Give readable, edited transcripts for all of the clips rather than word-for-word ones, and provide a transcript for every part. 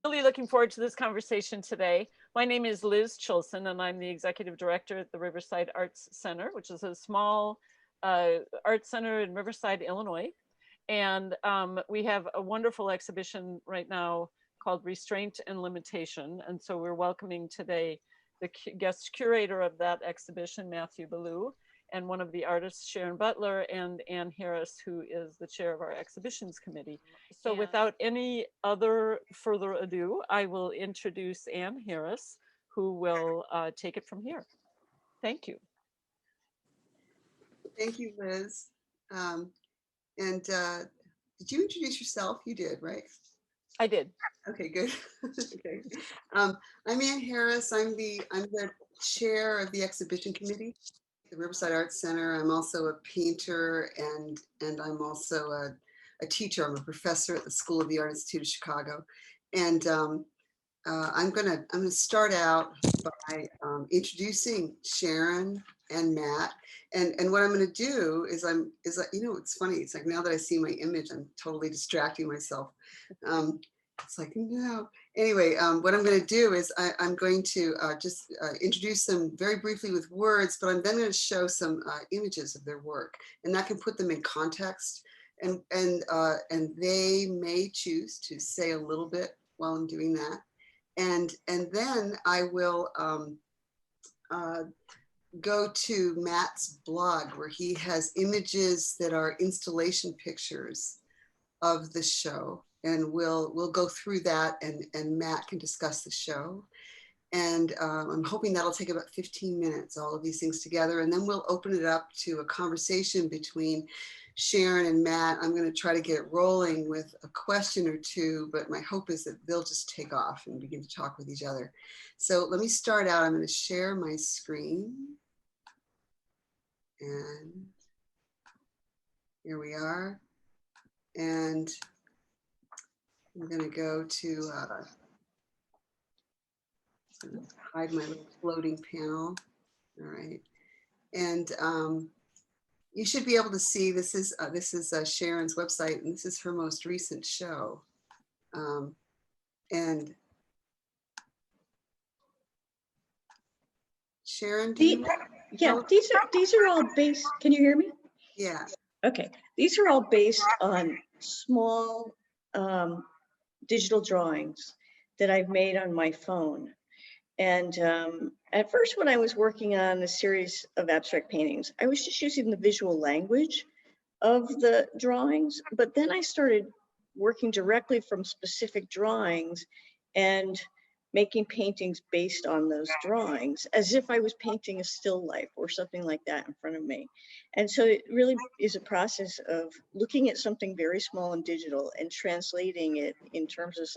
Really looking forward to this conversation today. My name is Liz Chilson, and I'm the executive director at the Riverside Arts Center, which is a small art center in Riverside, Illinois. And we have a wonderful exhibition right now called Restraint and Limitation. And so we're welcoming today the guest curator of that exhibition, Matthew Ballou, and one of the artists, Sharon Butler, and Ann Harris, who is the chair of our exhibitions committee. So without any other further ado, I will introduce Ann Harris, who will take it from here. Thank you. Thank you, Liz. Did you introduce yourself? You did, right? I did. Okay, good. Okay. I'm Ann Harris. I'm the chair of the exhibition committee at the Riverside Arts Center. I'm also a painter and I'm also a teacher. I'm a professor at the School of the Art Institute of Chicago. And I'm gonna start out by introducing Sharon and Matt. And what I'm going to do is you know, it's funny. It's like now that I see my image, I'm totally distracting myself. It's like, no. Anyway, what I'm going to do is I'm going to just introduce them very briefly with words, but I'm then going to show some images of their work, and that can put them in context. And they may choose to say a little bit while I'm doing that. And then I will go to Matt's blog, where he has images that are installation pictures of the show, and we'll go through that, and Matt can discuss the show. And I'm hoping that'll take about 15 minutes, all of these things together, and then we'll open it up to a conversation between Sharon and Matt. I'm going to try to get it rolling with a question or two, but my hope is that they'll just take off and begin to talk with each other. So let me start out. I'm going to share my screen. And here we are. And I'm going to go to hide my little floating panel. All right. And you should be able to see this is Sharon's website, and this is her most recent show. And Sharon, yeah, these are all based. Can you hear me? Yeah. Okay, these are all based on small digital drawings that I've made on my phone. And at first, when I was working on a series of abstract paintings, I was just using the visual language of the drawings. But then I started working directly from specific drawings and making paintings based on those drawings, as if I was painting a still life or something like that in front of me. And so it really is a process of looking at something very small and digital and translating it in terms of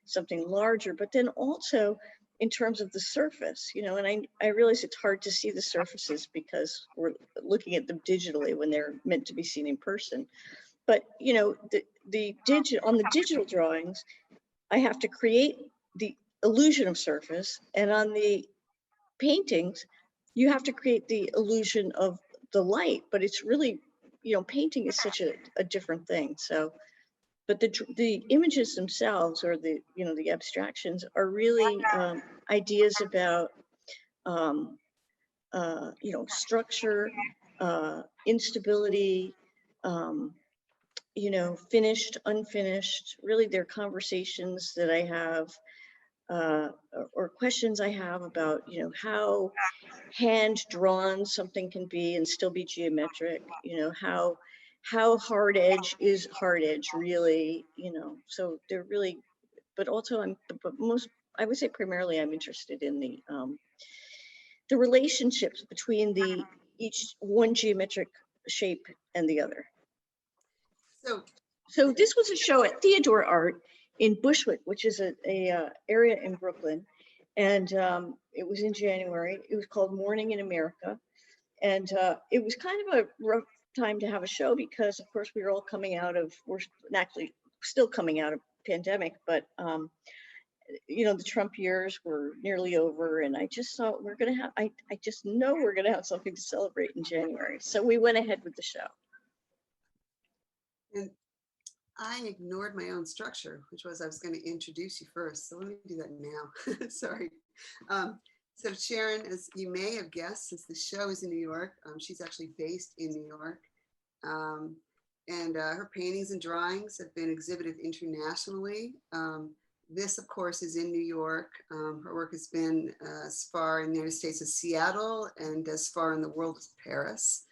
something larger, but then also in terms of the surface, you know, and I realize it's hard to see the surfaces because we're looking at them digitally when they're meant to be seen in person. But, you know, on the digital drawings, I have to create the illusion of surface, and on the paintings you have to create the illusion of the light, but it's really, you know, painting is such a different thing. So but the images themselves, or the, you know, the abstractions, are really ideas about you know, structure, instability, you know, finished, unfinished. Really, they're conversations that I have or questions I have about, you know, how hand drawn something can be and still be geometric, you know, how hard edge is hard edge really, you know. So they're really, but also I would say primarily I'm interested in the relationships between each one geometric shape and the other. So this was a show at Theodore Art in Bushwick, which is a area in Brooklyn, and it was in January. It was called Morning in America, and it was kind of a rough time to have a show because, of course, we're actually still coming out of pandemic, but you know, the Trump years were nearly over, and I just thought we're gonna have, I just know we're gonna have something to celebrate in January, so we went ahead with the show. And I ignored my own structure, which was I was going to introduce you first. So let me do that now. Sorry. So Sharon, as you may have guessed, since the show is in New York, she's actually based in New York. And her paintings and drawings have been exhibited internationally. This, of course, is in New York. Her work has been as far in the United States as Seattle and as far in the world as Paris.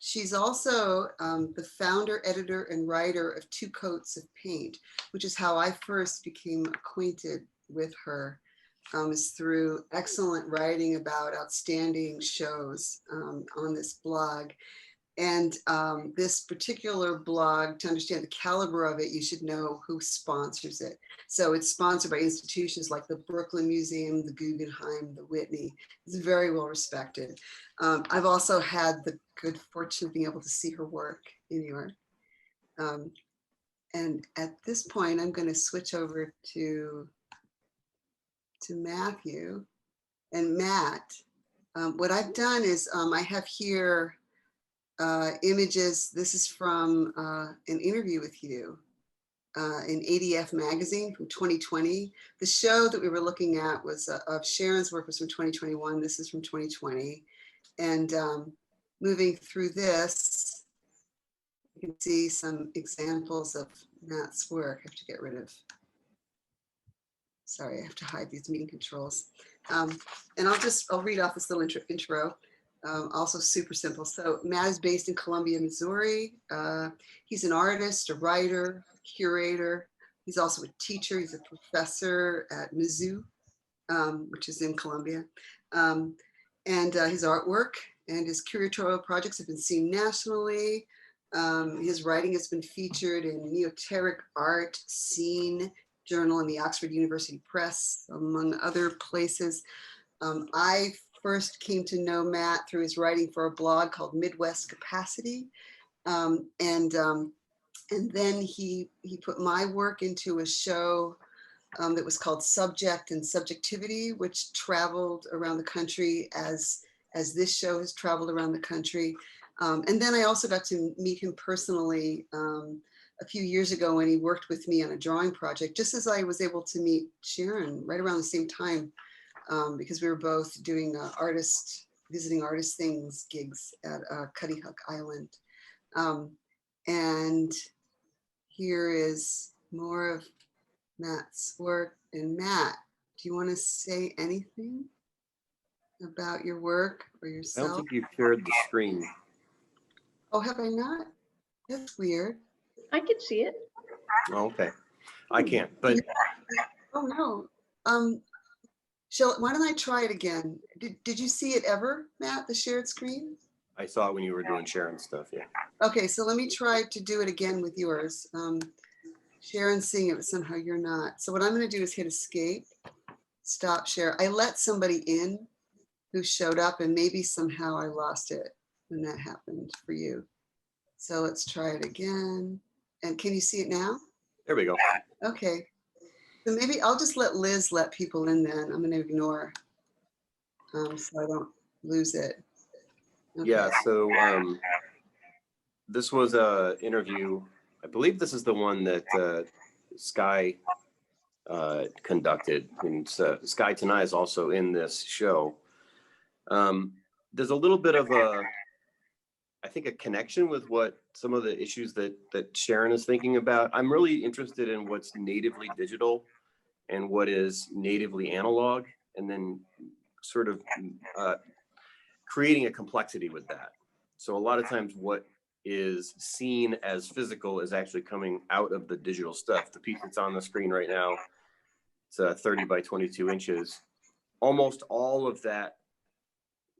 She's also the founder, editor, and writer of Two Coats of Paint, which is how I first became acquainted with her, is through excellent writing about outstanding shows on this blog. And this particular blog, to understand the caliber of it, you should know who sponsors it. So it's sponsored by institutions like the Brooklyn Museum, the Guggenheim, the Whitney. It's very well respected. I've also had the good fortune of being able to see her work in New York. And at this point, I'm going to switch over to Matthew. And Matt, what I've done is I have here images. This is from an interview with you in ADF magazine from 2020. The show that we were looking at was of Sharon's work was from 2021. This is from 2020. And moving through this, you can see some examples of Matt's work. I have to get rid of, sorry, I have to hide these meeting controls. And I'll read off this little intro. Also super simple. So Matt is based in Columbia, Missouri. He's an artist, a writer, curator. He's also a teacher. He's a professor at Mizzou, which is in Columbia. And his artwork and his curatorial projects have been seen nationally. His writing has been featured in Neoteric Art, Scene, Journal, and the Oxford University Press, among other places. I first came to know Matt through his writing for a blog called Midwest Capacity. And then he put my work into a show that was called Subject and Subjectivity, which traveled around the country as this show has traveled around the country. And then I also got to meet him personally a few years ago when he worked with me on a drawing project, just as I was able to meet Sharon right around the same time, because we were both doing visiting artist things gigs at Cuttyhook Island. And here is more of Matt's work. And Matt, do you want to say anything about your work or yourself? I don't think you've shared the screen. Oh, have I not? That's weird. I can see it. Oh, okay. I can't, but. Oh, no. Why don't I try it again? Did you see it ever, Matt, the shared screen? I saw it when you were doing Sharon stuff, yeah. Okay, so let me try to do it again with yours. Sharon's seeing it, but somehow you're not. So what I'm going to do is hit escape, stop share. I let somebody in who showed up, and maybe somehow I lost it when that happened for you. So let's try it again. And can you see it now? There we go. Okay. So maybe I'll just let Liz let people in then. I'm going to ignore so I don't lose it. Okay. Yeah, so this was an interview. I believe this is the one that Sky conducted. And Sky Tonight is also in this show. There's a little bit of I think a connection with what some of the issues that Sharon is thinking about. I'm really interested in what's natively digital and what is natively analog, and then sort of creating a complexity with that. So a lot of times what is seen as physical is actually coming out of the digital stuff. The piece that's on the screen right now, it's 30 by 22 inches. Almost all of that,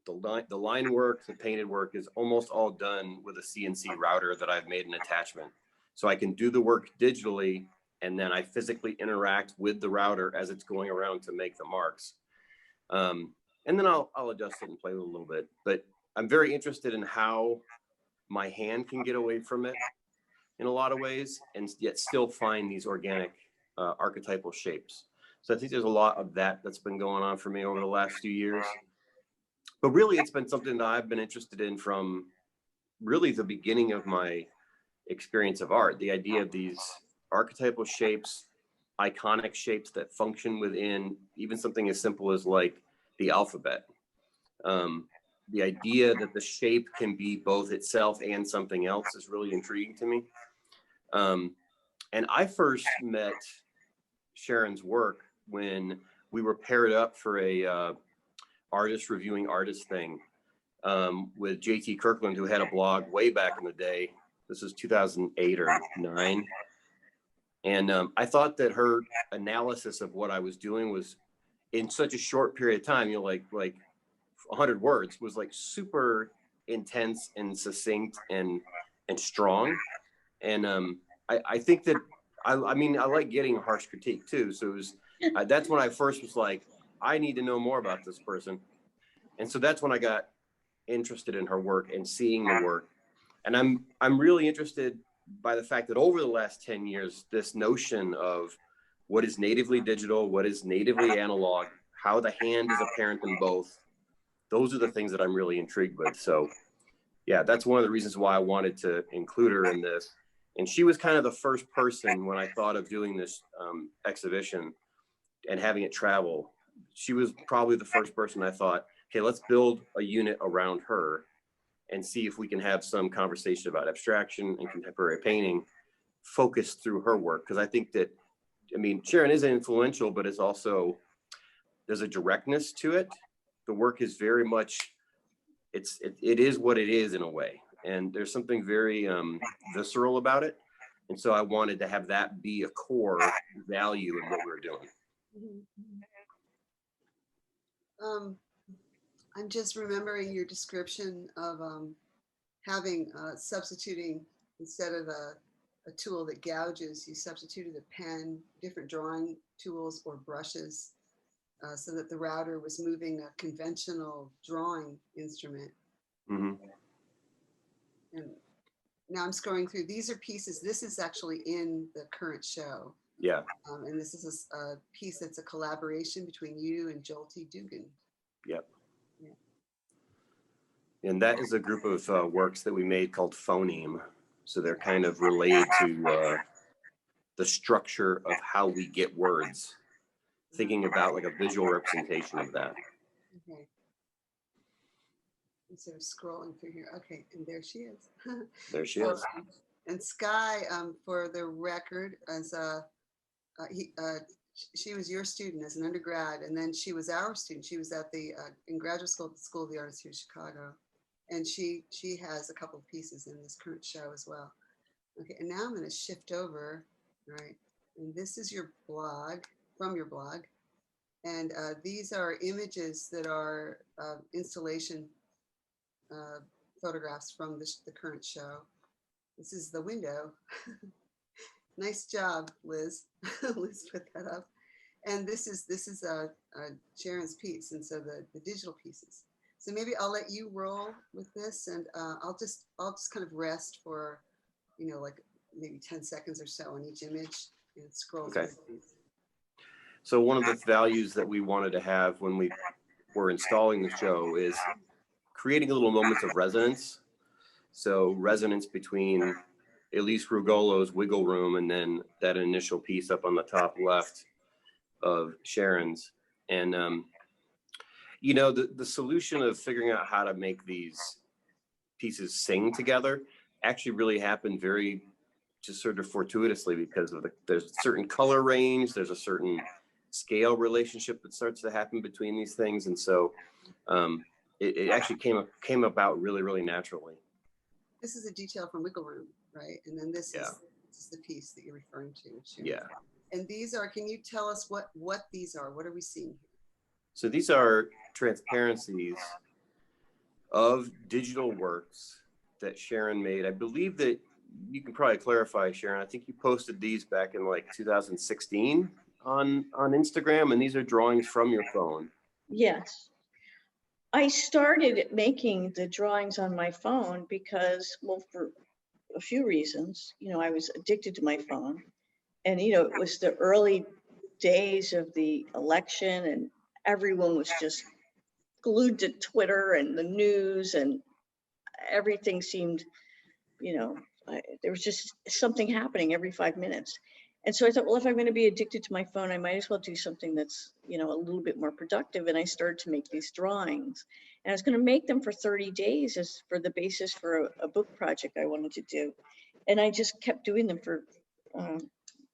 the line work, the painted work is almost all done with a CNC router that I've made an attachment. So I can do the work digitally, and then I physically interact with the router as it's going around to make the marks. And then I'll adjust it and play with it a little bit. But I'm very interested in how my hand can get away from it in a lot of ways, and yet still find these organic archetypal shapes. So I think there's a lot of that's been going on for me over the last few years. But really, it's been something that I've been interested in from really the beginning of my experience of art. The idea of these archetypal shapes, iconic shapes that function within even something as simple as like the alphabet. The idea that the shape can be both itself and something else is really intriguing to me. And I first met Sharon's work when we were paired up for a artist reviewing artist thing with JT Kirkland, who had a blog way back in the day. This is 2008 or 9. And I thought that her analysis of what I was doing was in such a short period of time, like 100 words, was like super intense and succinct and strong. And I think that I mean, I like getting harsh critique too. So it was that's when I first was like, I need to know more about this person. And so that's when I got interested in her work and seeing the work. And I'm really interested by the fact that over the last 10 years, this notion of what is natively digital, what is natively analog, how the hand is apparent in both, those are the things that I'm really intrigued with. So yeah, that's one of the reasons why I wanted to include her in this. And she was kind of the first person when I thought of doing this exhibition and having it travel. She was probably the first person I thought, okay, let's build a unit around her and see if we can have some conversation about abstraction and contemporary painting focused through her work. Because I think that, I mean, Sharon is influential, but it's also, there's a directness to it. The work is very much, it is what it is in a way. And there's something very visceral about it. And so I wanted to have that be a core value in what we were doing. I'm just remembering your description of having substituting, instead of a tool that gouges, you substituted a pen, different drawing tools or brushes, so that the router was moving a conventional drawing instrument. Mm-hmm. And now I'm scrolling through. These are pieces. This is actually in the current show. Yeah. And this is a piece that's a collaboration between you and Jolty Dugan. Yep. And that is a group of works that we made called Phoneme. So they're kind of related to the structure of how we get words, thinking about like a visual representation of that. Okay. Instead of scrolling through here. Okay, and there she is. There she is. And Sky, for the record, as she was your student as an undergrad, and then she was our student. She was at the in graduate school at the School of the Arts here in Chicago. And she has a couple of pieces in this current show as well. Okay, and now I'm going to shift over, right? And this is your blog, from your blog. And these are images that are installation photographs from the current show. This is the window. Nice job, Liz. Liz put that up. And this is Sharon's piece, and so the digital pieces. So maybe I'll let you roll with this, and I'll just kind of rest for, like maybe 10 seconds or so on each image and scroll through these. So one of the values that we wanted to have when we were installing the show is creating little moments of resonance. So resonance between Elise Rugolo's Wiggle Room and then that initial piece up on the top left of Sharon's. And the solution of figuring out how to make these pieces sing together actually really happened very just sort of fortuitously, because of there's a certain color range, there's a certain scale relationship that starts to happen between these things. And so it actually came about really, really naturally. This is a detail from Wiggle Room, right? And then this is the piece that you're referring to. Sharon. Yeah. And these are, can you tell us what these are? What are we seeing here? So these are transparencies of digital works that Sharon made. I believe that you can probably clarify, Sharon. I think you posted these back in like 2016 on Instagram, and these are drawings from your phone. Yes. I started making the drawings on my phone because, well, for a few reasons. I was addicted to my phone, and it was the early days of the election, and everyone was just glued to Twitter and the news, and everything seemed, there was just something happening every 5 minutes. And so I thought, well, if I'm going to be addicted to my phone, I might as well do something that's, you know, a little bit more productive. And I started to make these drawings, and I was going to make them for 30 days as for the basis for a book project I wanted to do. And I just kept doing them for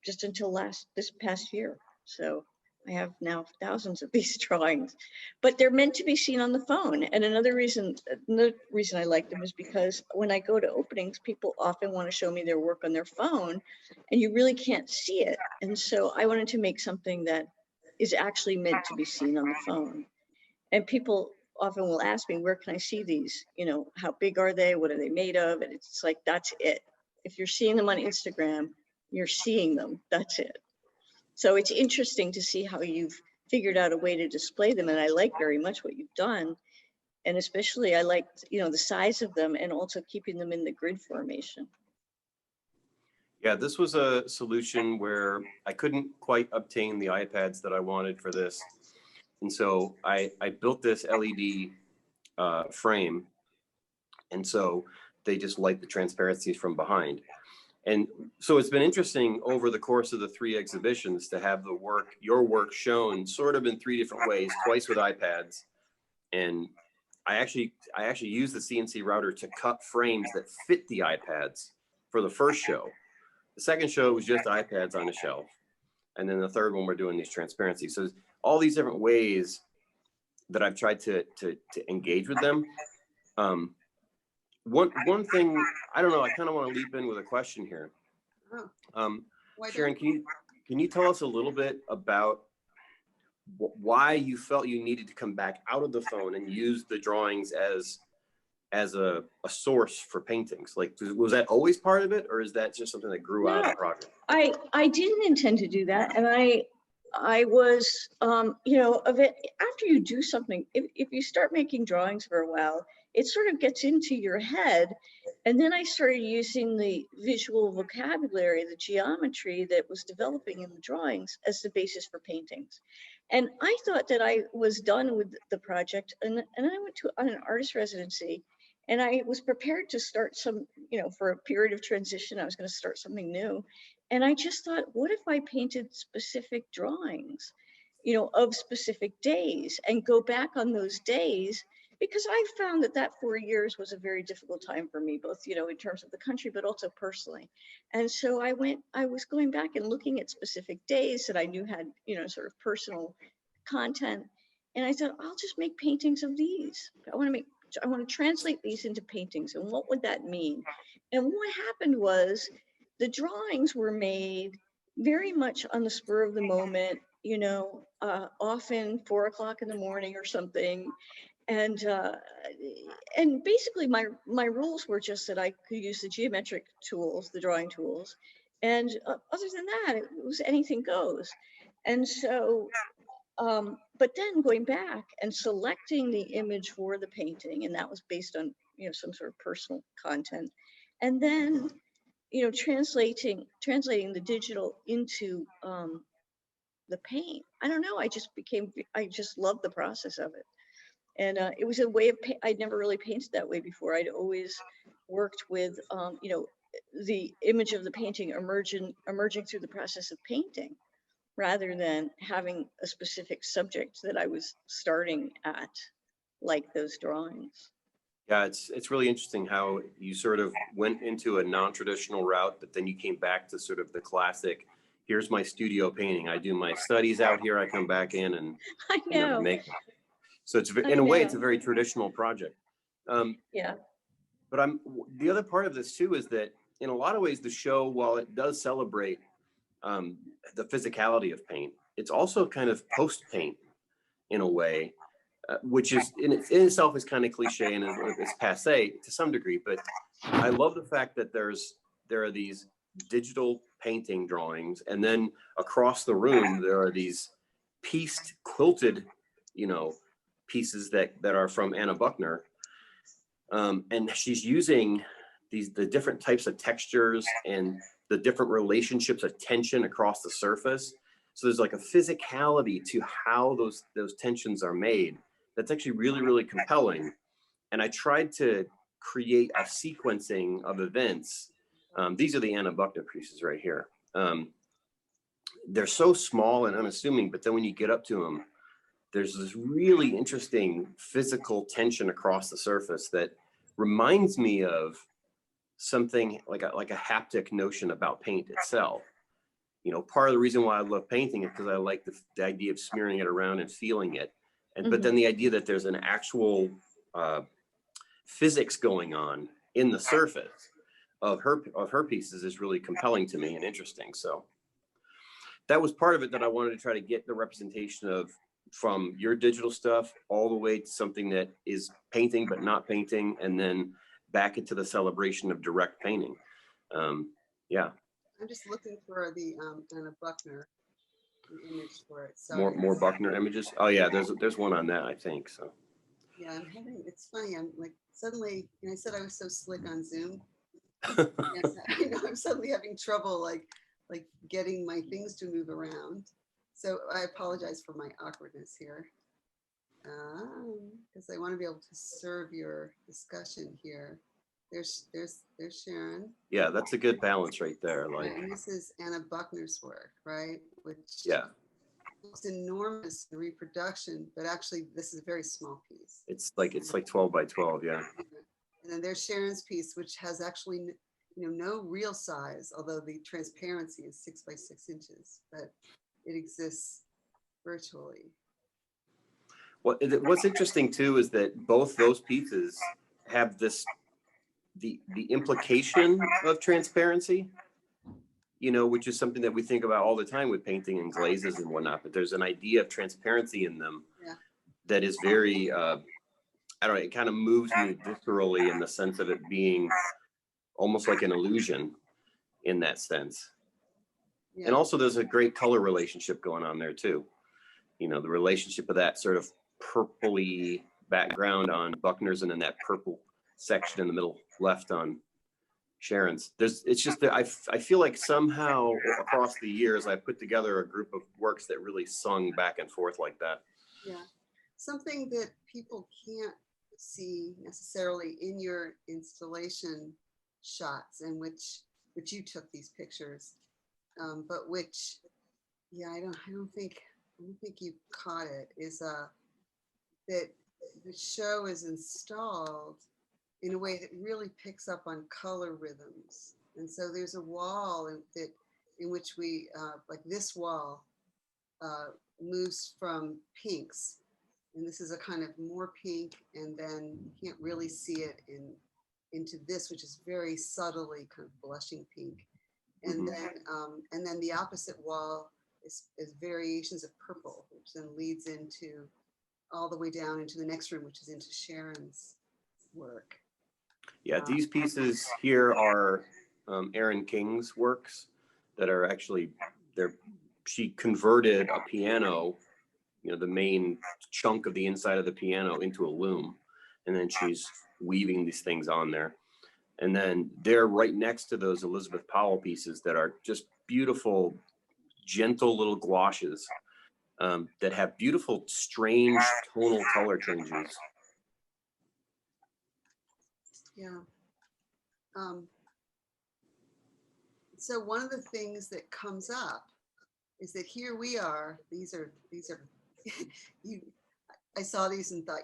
just until this past year. So I have now thousands of these drawings, but they're meant to be seen on the phone. And another reason I like them is because when I go to openings, people often want to show me their work on their phone, and you really can't see it. And so I wanted to make something that is actually meant to be seen on the phone. And people often will ask me, where can I see these? You know, how big are they? What are they made of? And it's like, that's it. If you're seeing them on Instagram, you're seeing them, that's it. So it's interesting to see how you've figured out a way to display them. And I like very much what you've done. And especially I like, you know, the size of them and also keeping them in the grid formation. Yeah, this was a solution where I couldn't quite obtain the iPads that I wanted for this. And so I built this LED frame. And so they just light the transparencies from behind. And so it's been interesting over the course of the 3 exhibitions to have your work shown sort of in 3 different ways, twice with iPads. And I actually used the CNC router to cut frames that fit the iPads for the first show. The second show was just iPads on a shelf. And then the third one, we're doing these transparencies. So all these different ways that I've tried to engage with them. One thing, I don't know, I kind of want to leap in with a question here. Sharon, can you tell us a little bit about why you felt you needed to come back out of the phone and use the drawings as a source for paintings? Like, was that always part of it, or is that just something that grew out of the project? I didn't intend to do that. And I was, you know, after you do something, if you start making drawings for a while, it sort of gets into your head. And then I started using the visual vocabulary, the geometry that was developing in the drawings as the basis for paintings. And I thought that I was done with the project. And I went on an artist residency, and I was prepared to start some, you know, for a period of transition, I was going to start something new. And I just thought, what if I painted specific drawings, you know, of specific days and go back on those days? Because I found that 4 years was a very difficult time for me, both, you know, in terms of the country, but also personally. And so I was going back and looking at specific days that I knew had, you know, sort of personal content. And I thought, I'll just make paintings of these. I want to translate these into paintings. And what would that mean? And what happened was the drawings were made very much on the spur of the moment, you know, often 4 o'clock in the morning or something. And basically my rules were just that I could use the geometric tools, the drawing tools. And other than that, it was anything goes. And so, but then going back and selecting the image for the painting, and that was based on, you know, some sort of personal content. And then, you know, translating the digital into the paint. I don't know, I just loved the process of it. And it was a way of, I'd never really painted that way before. I'd always worked with, you know, the image of the painting emerging through the process of painting, rather than having a specific subject that I was starting at, like those drawings. Yeah, it's really interesting how you sort of went into a non-traditional route, but then you came back to sort of the classic, here's my studio painting. I do my studies out here, I come back in and I know. Make them. So it's, in a way, it's a very traditional project. Yeah. But the other part of this too is that in a lot of ways, the show, while it does celebrate the physicality of paint, it's also kind of post-paint in a way, which is in itself is kind of cliche and it's passe to some degree. But I love the fact that there are these digital painting drawings, and then across the room there are these pieced, quilted, you know, pieces that are from Anna Buckner, and she's using the different types of textures and the different relationships of tension across the surface. So there's like a physicality to how those tensions are made that's actually really, really compelling. And I tried to create a sequencing of events These are the Anna Buckner pieces right here. They're so small and unassuming, but then when you get up to them, there's this really interesting physical tension across the surface that reminds me of something like a haptic notion about paint itself. You know, part of the reason why I love painting is because I like the idea of smearing it around and feeling it. And but then the idea that there's an actual physics going on in the surface of her pieces is really compelling to me and interesting. So that was part of it, that I wanted to try to get the representation of, from your digital stuff all the way to something that is painting but not painting, and then back into the celebration of direct painting. Yeah. I'm just looking for the Anna Buckner image for it. So More Buckner images. Oh yeah, there's one on that, I think. So yeah, it's funny. I'm like suddenly, and I said I was so slick on Zoom. I know I'm suddenly having trouble like getting my things to move around. So I apologize for my awkwardness here. Because I want to be able to serve your discussion here. There's Sharon. Yeah, that's a good balance right there. Like, and this is Anna Buckner's work, right? Which it's enormous in reproduction, but actually this is a very small piece. It's like 12 by 12, yeah. And then there's Sharon's piece, which has actually no real size, although the transparency is 6 by 6 inches, but it exists virtually. What's interesting too is that both those pieces have the implication of transparency, which is something that we think about all the time with painting and glazes and whatnot, but there's an idea of transparency in them that is very, I don't know, it kind of moves me viscerally in the sense of it being almost like an illusion in that sense. And also there's a great color relationship going on there too. The relationship of that sort of purpley background on Buckner's, and then that purple section in the middle left on Sharon's. It's just that I feel like somehow across the years I put together a group of works that really sung back and forth like that. Yeah, something that people can't see necessarily in your installation shots, and which you took these pictures, but which, I don't think you caught it, is that the show is installed in a way that really picks up on color rhythms. And so there's a wall in which we, like this wall, moves from pinks. And this is a kind of more pink, and then you can't really see it into this, which is very subtly kind of blushing pink. And then the opposite wall is variations of purple, which then leads into all the way down into the next room, which is into Sharon's work. Yeah, these pieces here are Erin King's works that are actually, she converted a piano, the main chunk of the inside of the piano, into a loom. And then she's weaving these things on there. And then they're right next to those Elizabeth Powell pieces that are just beautiful, gentle little gouaches that have beautiful, strange tonal color changes. Yeah. So one of the things that comes up is that here we are. These are I saw these and thought,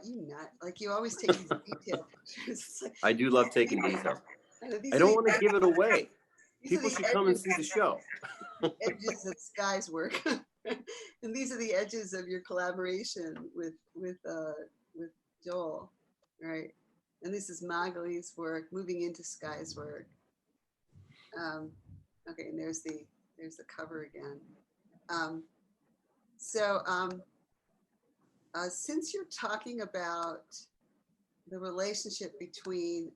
like you always take these detailed pictures. Like, I do love taking details. I don't want to give it away. People should come and see the show. Edges of Sky's work. And these are the edges of your collaboration with Joel, right? And this is Magalie's work moving into Sky's work. Okay, and there's the cover again. Since you're talking about the relationship between,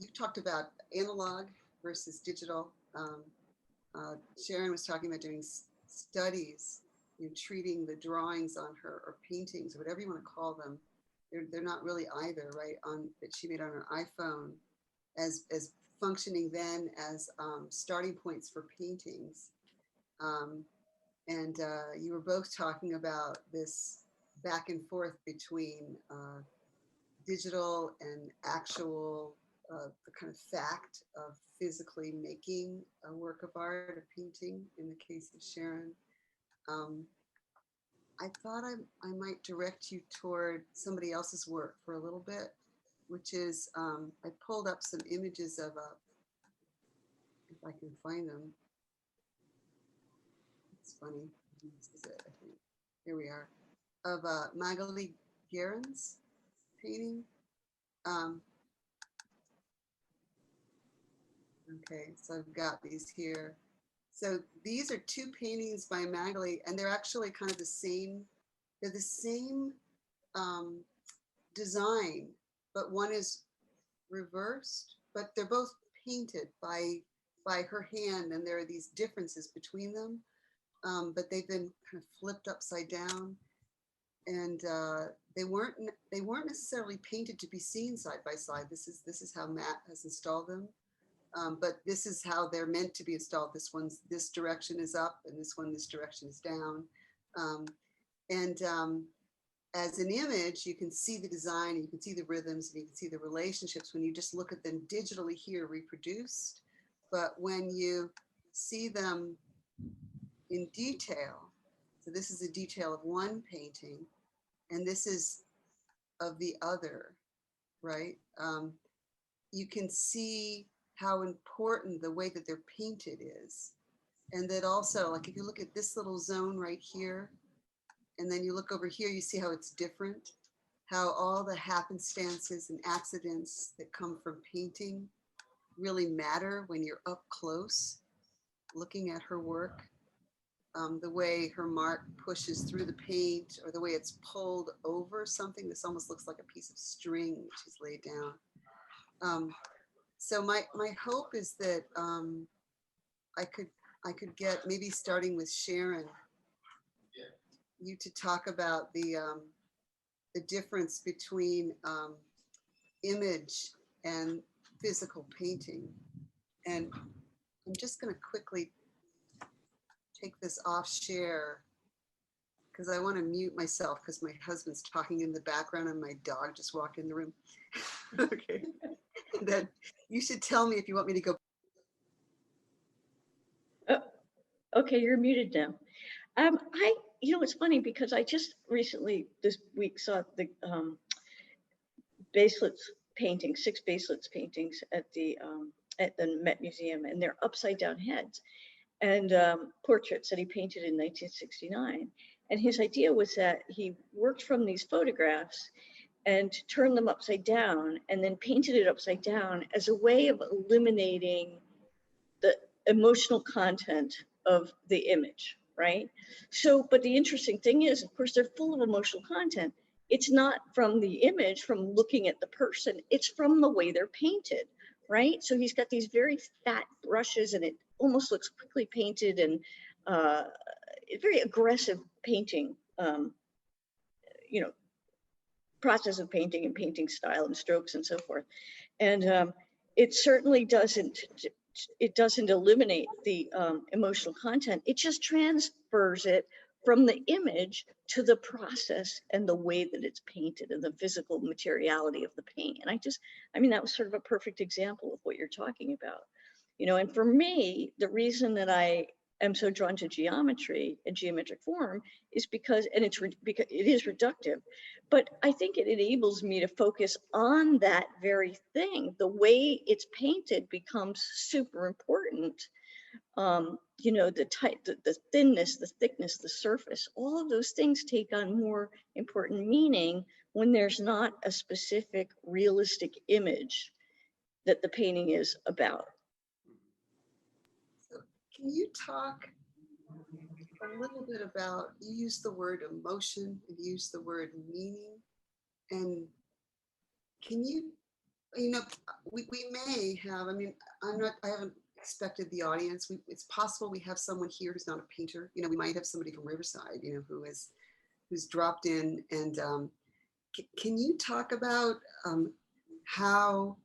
you talked about analog versus digital. Sharon was talking about doing studies, treating the drawings on her, or paintings, or whatever you want to call them. They're not really either, right? That she made on her iPhone, as functioning then as starting points for paintings. And you were both talking about this back and forth between digital and actual, the kind of fact of physically making a work of art, a painting, in the case of Sharon. I thought I might direct you toward somebody else's work for a little bit, which is, I pulled up some images of if I can find them. It's funny. This is it, I think. Here we are. Of Magalie Guérin's painting. Okay, so I've got these here. So these are two paintings by Magalie, and they're actually kind of the same. They're the same design, but one is reversed, but they're both painted by her hand, and there are these differences between them, but they've been kind of flipped upside down, and they weren't necessarily painted to be seen side by side. This is how Matt has installed them. But this is how they're meant to be installed. This direction is up, and this direction is down. As an image, you can see the design, and you can see the rhythms, and you can see the relationships when you just look at them digitally here reproduced. But when you see them in detail, so this is a detail of one painting, and this is of the other, right? You can see how important the way that they're painted is. And that also, like if you look at this little zone right here, and then you look over here, you see how it's different, how all the happenstances and accidents that come from painting really matter when you're up close, looking at her work. The way her mark pushes through the paint, or the way it's pulled over something. This almost looks like a piece of string that she's laid down. So my hope is that I could get, maybe starting with Sharon, you to talk about the difference between image and physical painting. And I'm just going to quickly take this off share because I want to mute myself because my husband's talking in the background and my dog just walked in the room. Okay. And then you should tell me if you want me to go. Oh, okay, you're muted now. It's funny because I just recently this week saw the Baselitz painting, 6 Baselitz paintings at the Met Museum, and they're upside down heads and portraits that he painted in 1969. And his idea was that he worked from these photographs and turned them upside down and then painted it upside down as a way of eliminating the emotional content of the image, right? So, but the interesting thing is, of course, they're full of emotional content. It's not from the image, from looking at the person, it's from the way they're painted, right? So he's got these very fat brushes and it almost looks quickly painted and very aggressive painting, process of painting and painting style and strokes and so forth. And it certainly doesn't eliminate the emotional content. It just transfers it from the image to the process and the way that it's painted and the physical materiality of the paint. And that was sort of a perfect example of what you're talking about. And for me, the reason that I am so drawn to geometry and geometric form is because it is reductive, but I think it enables me to focus on that very thing. The way it's painted becomes super important. The type, the thinness, the thickness, the surface, all of those things take on more important meaning when there's not a specific realistic image that the painting is about. So can you talk a little bit about, you use the word emotion, you use the word meaning, and can you, we may have, I haven't expected the audience. It's possible we have someone here who's not a painter. We might have somebody from Riverside, who's dropped in. And can you talk about how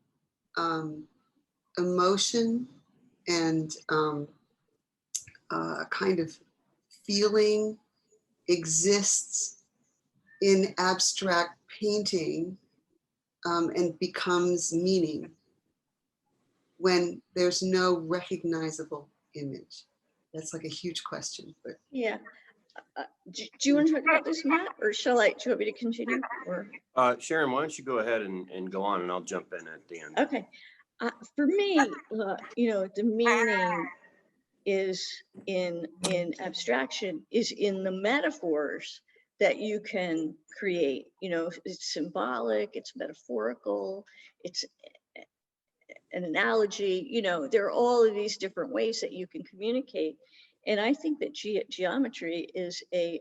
emotion and kind of feeling exists in abstract painting and becomes meaning when there's no recognizable image? That's like a huge question, but Yeah. Do you want to talk about this, Matt, or shall I? Do you want me to continue? Or Sharon, why don't you go ahead and go on, and I'll jump in at the end. okay. For me, the meaning is in abstraction, is in the metaphors that you can create. It's symbolic, it's metaphorical, it's an analogy. There are all of these different ways that you can communicate. And I think that geometry is a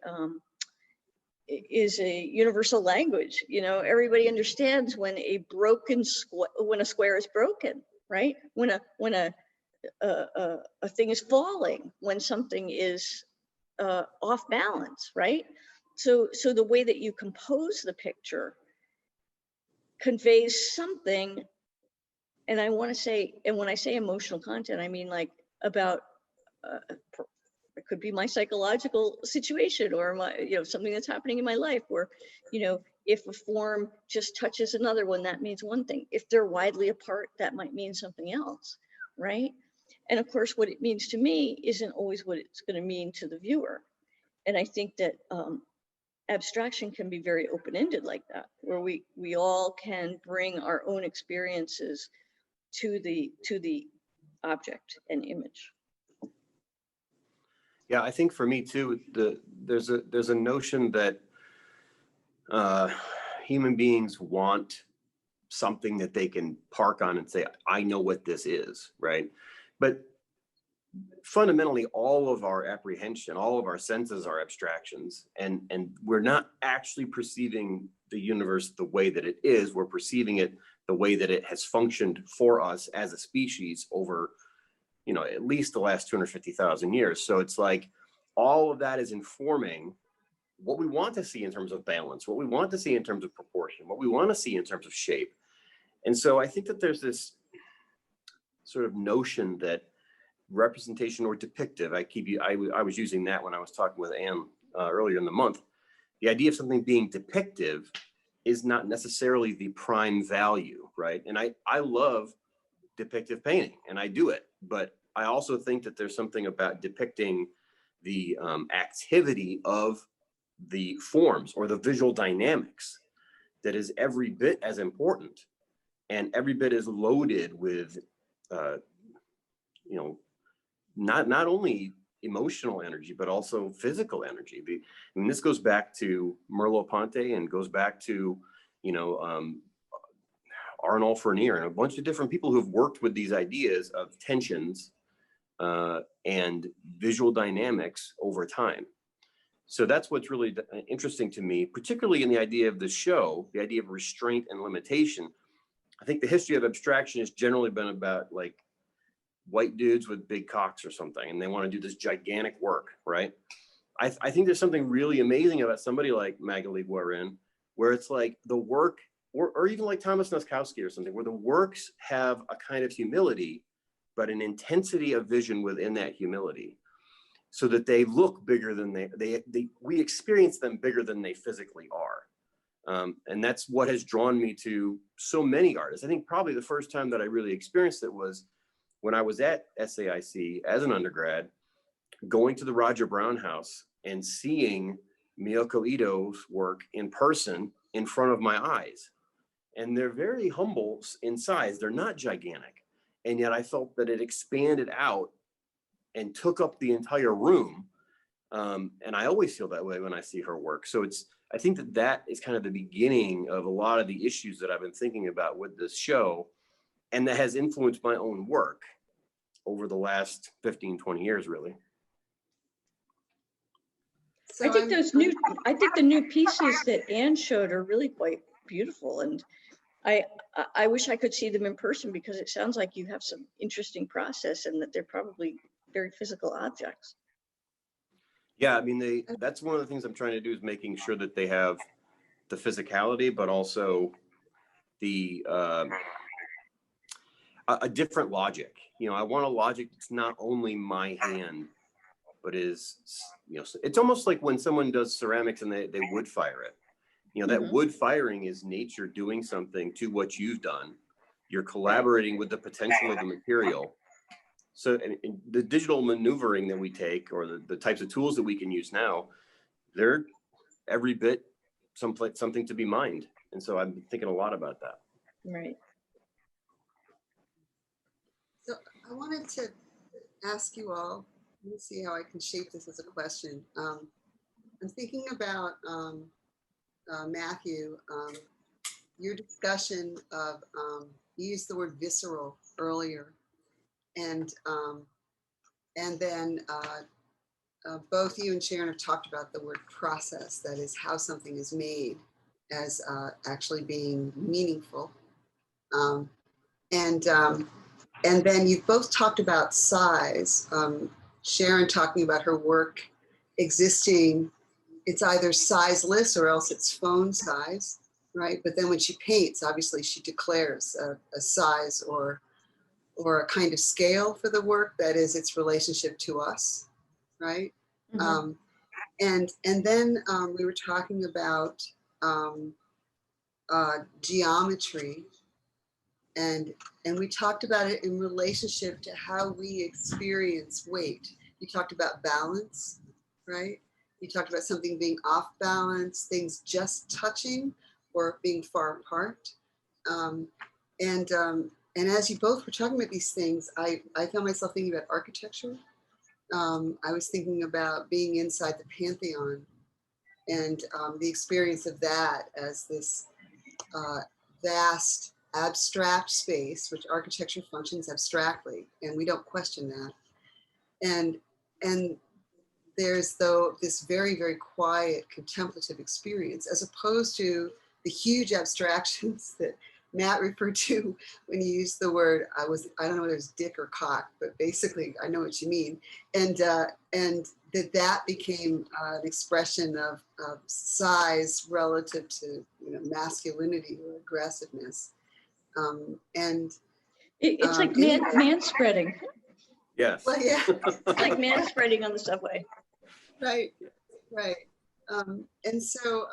universal language. Everybody understands when a square is broken, right? When a thing is falling, when something is off balance, right? So the way that you compose the picture conveys something. And I want to say, and when I say emotional content, I mean like about it could be my psychological situation, or my something that's happening in my life, where if a form just touches another one, that means one thing. If they're widely apart, that might mean something else, right? And of course, what it means to me isn't always what it's going to mean to the viewer. And I think that abstraction can be very open-ended like that, where we all can bring our own experiences to the object and image. Yeah, I think for me too, there's a notion that human beings want something that they can park on and say, I know what this is, right? But fundamentally, all of our apprehension, all of our senses are abstractions, and we're not actually perceiving the universe the way that it is. We're perceiving it the way that it has functioned for us as a species over at least the last 250,000 years. So it's like all of that is informing what we want to see in terms of balance, what we want to see in terms of proportion, what we want to see in terms of shape. And so I think that there's this sort of notion that representation or depictive, I was using that when I was talking with Anne earlier in the month. The idea of something being depictive is not necessarily the prime value, right? And I love depictive painting, and I do it, but I also think that there's something about depicting the activity of the forms or the visual dynamics that is every bit as important and every bit as loaded with not only emotional energy but also physical energy. This goes back to Merleau-Ponty and goes back to Arnold Fournier and a bunch of different people who've worked with these ideas of tensions and visual dynamics over time. So that's what's really interesting to me, particularly in the idea of the show, the idea of restraint and limitation. I think the history of abstraction has generally been about like white dudes with big cocks or something, and they want to do this gigantic work, right? I think there's something really amazing about somebody like Magalie Guérin, where it's like the work, or even like Thomas Noskowski or something, where the works have a kind of humility, but an intensity of vision within that humility, so that they look bigger than we experience them bigger than they physically are. And that's what has drawn me to so many artists. I think probably the first time that I really experienced it was when I was at SAIC as an undergrad, going to the Roger Brown house and seeing Miyoko Ito's work in person in front of my eyes. And they're very humble in size. They're not gigantic. And yet I felt that it expanded out and took up the entire room. And I always feel that way when I see her work. So I think that is kind of the beginning of a lot of the issues that I've been thinking about with this show, and that has influenced my own work over the last 15, 20 years, really. So I think the new pieces that Anne showed are really quite beautiful, and I wish I could see them in person, because it sounds like you have some interesting process and that they're probably very physical objects. Yeah, I mean, that's one of the things I'm trying to do, is making sure that they have the physicality, but also the a different logic. I want a logic that's not only my hand, but is, it's almost like when someone does ceramics and they wood fire it. You know, that wood firing is nature doing something to what you've done. You're collaborating with the potential of the material. So and the digital maneuvering that we take, or the types of tools that we can use now, they're every bit something to be mined. And so I've been thinking a lot about that. Right. So I wanted to ask you all, let me see how I can shape this as a question. I'm thinking about Matthew, your discussion of, you used the word visceral earlier, and then both you and Sharon have talked about the word process, that is how something is made as actually being meaningful. And then you've both talked about size. Sharon talking about her work existing, it's either sizeless or else it's phone size, right? But then when she paints, obviously she declares a size or a kind of scale for the work, that is its relationship to us, right? And then we were talking about geometry, and we talked about it in relationship to how we experience weight. You talked about balance, right? You talked about something being off balance, things just touching or being far apart. And as you both were talking about these things, I found myself thinking about architecture. I was thinking about being inside the Pantheon and the experience of that as this vast abstract space, which architecture functions abstractly, and we don't question that. And there's, though, this very, very quiet contemplative experience, as opposed to the huge abstractions that Matt referred to when he used the word, I don't know whether it's dick or cock, but basically I know what you mean. And that became an expression of size relative to, masculinity or aggressiveness. It's like man spreading. Yes. Well, yeah. It's like man spreading on the subway. Right. And so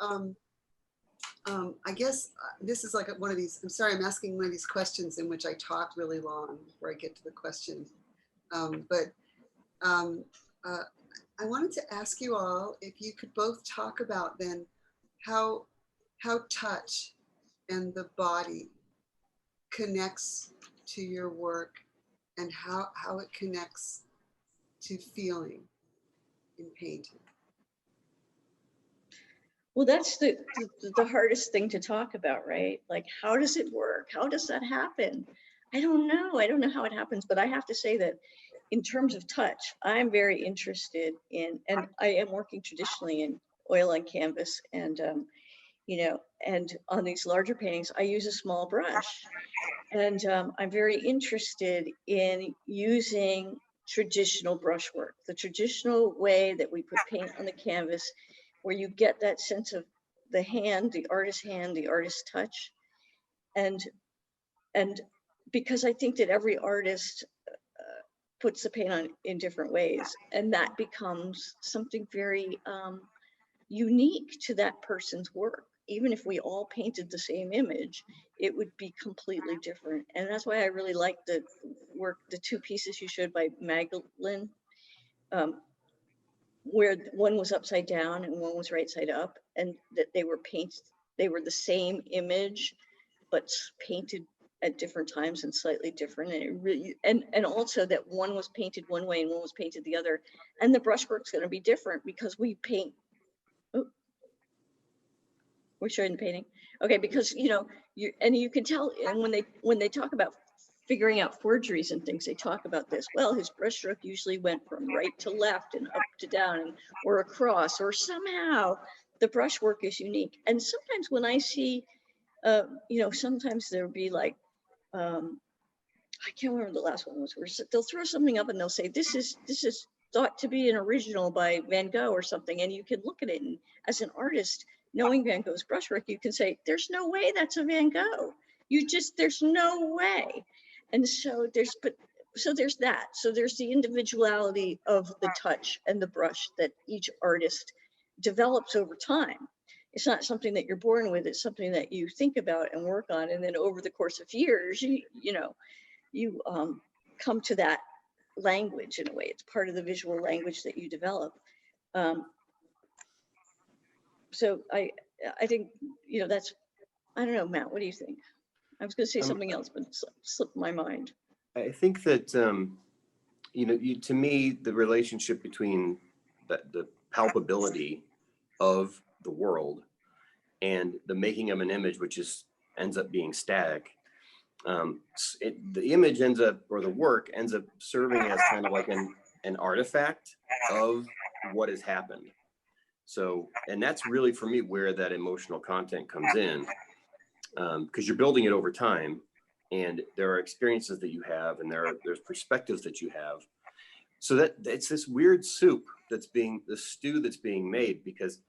I guess this is like one of these, I'm sorry, I'm asking one of these questions in which I talk really long before I get to the question. But I wanted to ask you all if you could both talk about then how touch and the body connects to your work, and how it connects to feeling in painting. Well, that's the hardest thing to talk about, right? Like, how does it work? How does that happen? I don't know. I don't know how it happens, but I have to say that in terms of touch, I'm very interested in, and I am working traditionally in oil on canvas, and and on these larger paintings, I use a small brush, and I'm very interested in using traditional brushwork, the traditional way that we put paint on the canvas, where you get that sense of the hand, the artist's touch. And because I think that every artist puts the paint on in different ways, and that becomes something very unique to that person's work. Even if we all painted the same image, it would be completely different. And that's why I really like the work, the two pieces you showed by Magalie, where one was upside down and one was right side up, and that they were the same image, but painted at different times and slightly different. And it really, and also that one was painted one way and one was painted the other. And the brushwork's going to be different because we paint. Oh, we're showing the painting. Okay, because you can tell, and when they talk about figuring out forgeries and things, they talk about this. Well, his brushstroke usually went from right to left and up to down, or across, or somehow the brushwork is unique. And sometimes when I see, sometimes there'll be like, I can't remember the last one was, where they'll throw something up and they'll say, this is thought to be an original by Van Gogh or something. And you can look at it, and as an artist, knowing Van Gogh's brushwork, you can say, there's no way that's a Van Gogh. There's no way. And so there's that. So there's the individuality of the touch and the brush that each artist develops over time. It's not something that you're born with. It's something that you think about and work on. And then over the course of years, you come to that language in a way. It's part of the visual language that you develop. So I think, that's, I don't know, Matt, what do you think? I was going to say something else, but it slipped my mind. I think that, to me, the relationship between the palpability of the world and the making of an image, which ends up being static, the image ends up, or the work ends up serving as kind of like an artifact of what has happened. So, and that's really for me where that emotional content comes in, because you're building it over time, and there are experiences that you have, and there's perspectives that you have. So that it's this weird soup the stew that's being made, because,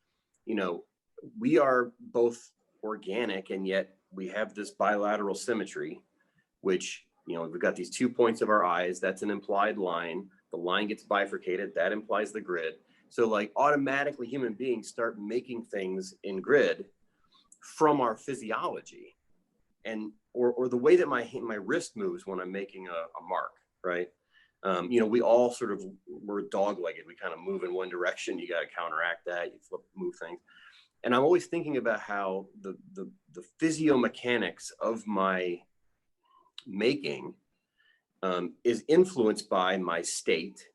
we are both organic, and yet we have this bilateral symmetry, which, we've got these 2 points of our eyes. That's an implied line. The line gets bifurcated. That implies the grid. So like automatically human beings start making things in grid from our physiology, and or the way that my wrist moves when I'm making a mark, right? We all we're dog-legged. We kind of move in one direction. You got to counteract that. You move things. And I'm always thinking about how the physiomechanics of my making is influenced by my state.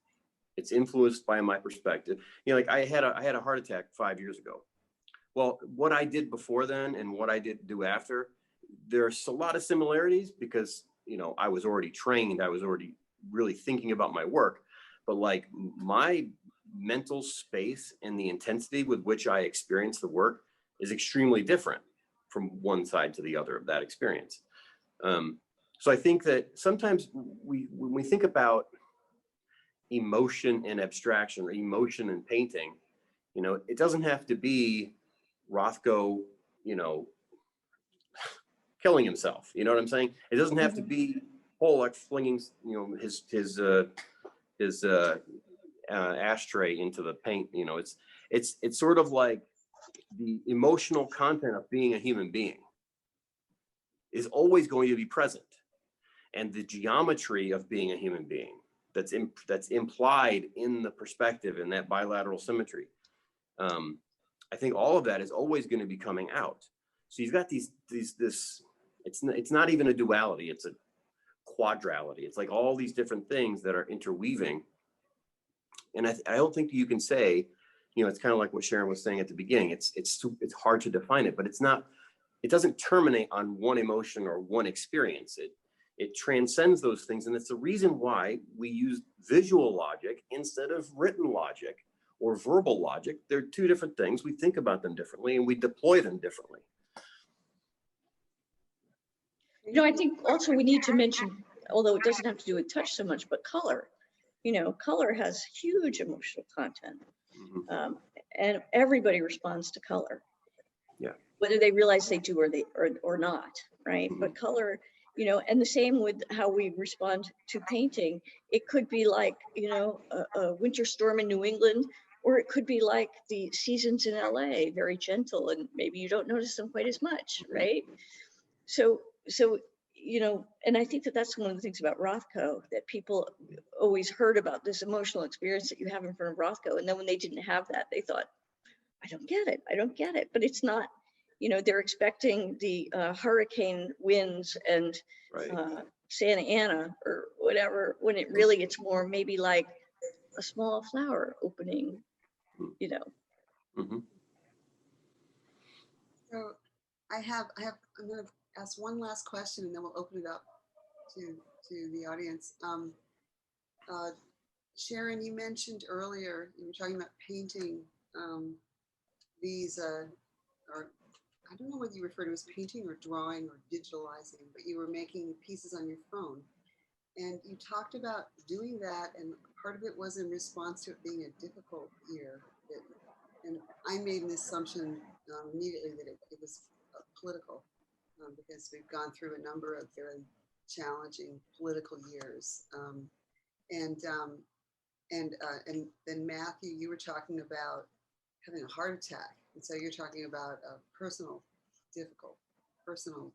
It's influenced by my perspective. Like I had a heart attack 5 years ago. Well, what I did before then and what I did do after, there's a lot of similarities because, I was already trained. I was already really thinking about my work, but like my mental space and the intensity with which I experience the work is extremely different from one side to the other of that experience. So I think that sometimes when we think about emotion and abstraction, or emotion and painting, it doesn't have to be Rothko, killing himself. You know what I'm saying? It doesn't have to be Pollock flinging, his ashtray into the paint. It's sort of like the emotional content of being a human being is always going to be present, and the geometry of being a human being that's implied in the perspective and that bilateral symmetry. I think all of that is always going to be coming out. So you've got this, it's not even a duality, it's a quadrality. It's like all these different things that are interweaving. And I don't think you can say, it's kind of like what Sharon was saying at the beginning. It's hard to define it, but it doesn't terminate on one emotion or one experience. It transcends those things. And it's the reason why we use visual logic instead of written logic or verbal logic. They're two different things. We think about them differently and we deploy them differently. I think also we need to mention, although it doesn't have to do with touch so much, but color. Color has huge emotional content. Mm-hmm. And everybody responds to color. Yeah. Whether they realize they do or not, right? Mm-hmm. But color, and the same with how we respond to painting. It could be like, a winter storm in New England, or it could be like the seasons in LA, very gentle, and maybe you don't notice them quite as much, right? So, and I think that's one of the things about Rothko, that people always heard about this emotional experience that you have in front of Rothko. And then when they didn't have that, they thought, I don't get it. But it's not, they're expecting the hurricane winds and right. Santa Ana or whatever, when it's more maybe like a small flower opening, Mm-hmm. So I'm going to ask one last question and then we'll open it up to the audience. Sharon, you mentioned earlier, you were talking about painting these or I don't know whether you refer to as painting or drawing or digitalizing, but you were making pieces on your phone. And you talked about doing that, and part of it was in response to it being a difficult year. And I made an assumption immediately that it was political, because we've gone through a number of very challenging political years. And then Matthew, you were talking about having a heart attack And so you're talking about personal, difficult, personal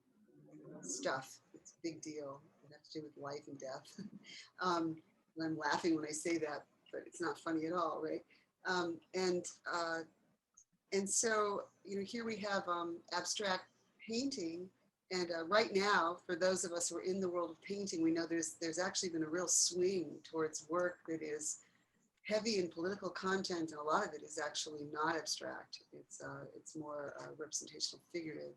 stuff. It's a big deal. It has to do with life and death. And I'm laughing when I say that, but it's not funny at all, right? And so, you know, here we have abstract painting. And right now, for those of us who are in the world of painting, we know there's actually been a real swing towards work that is heavy in political content, and a lot of it is actually not abstract. It's more representational, figurative.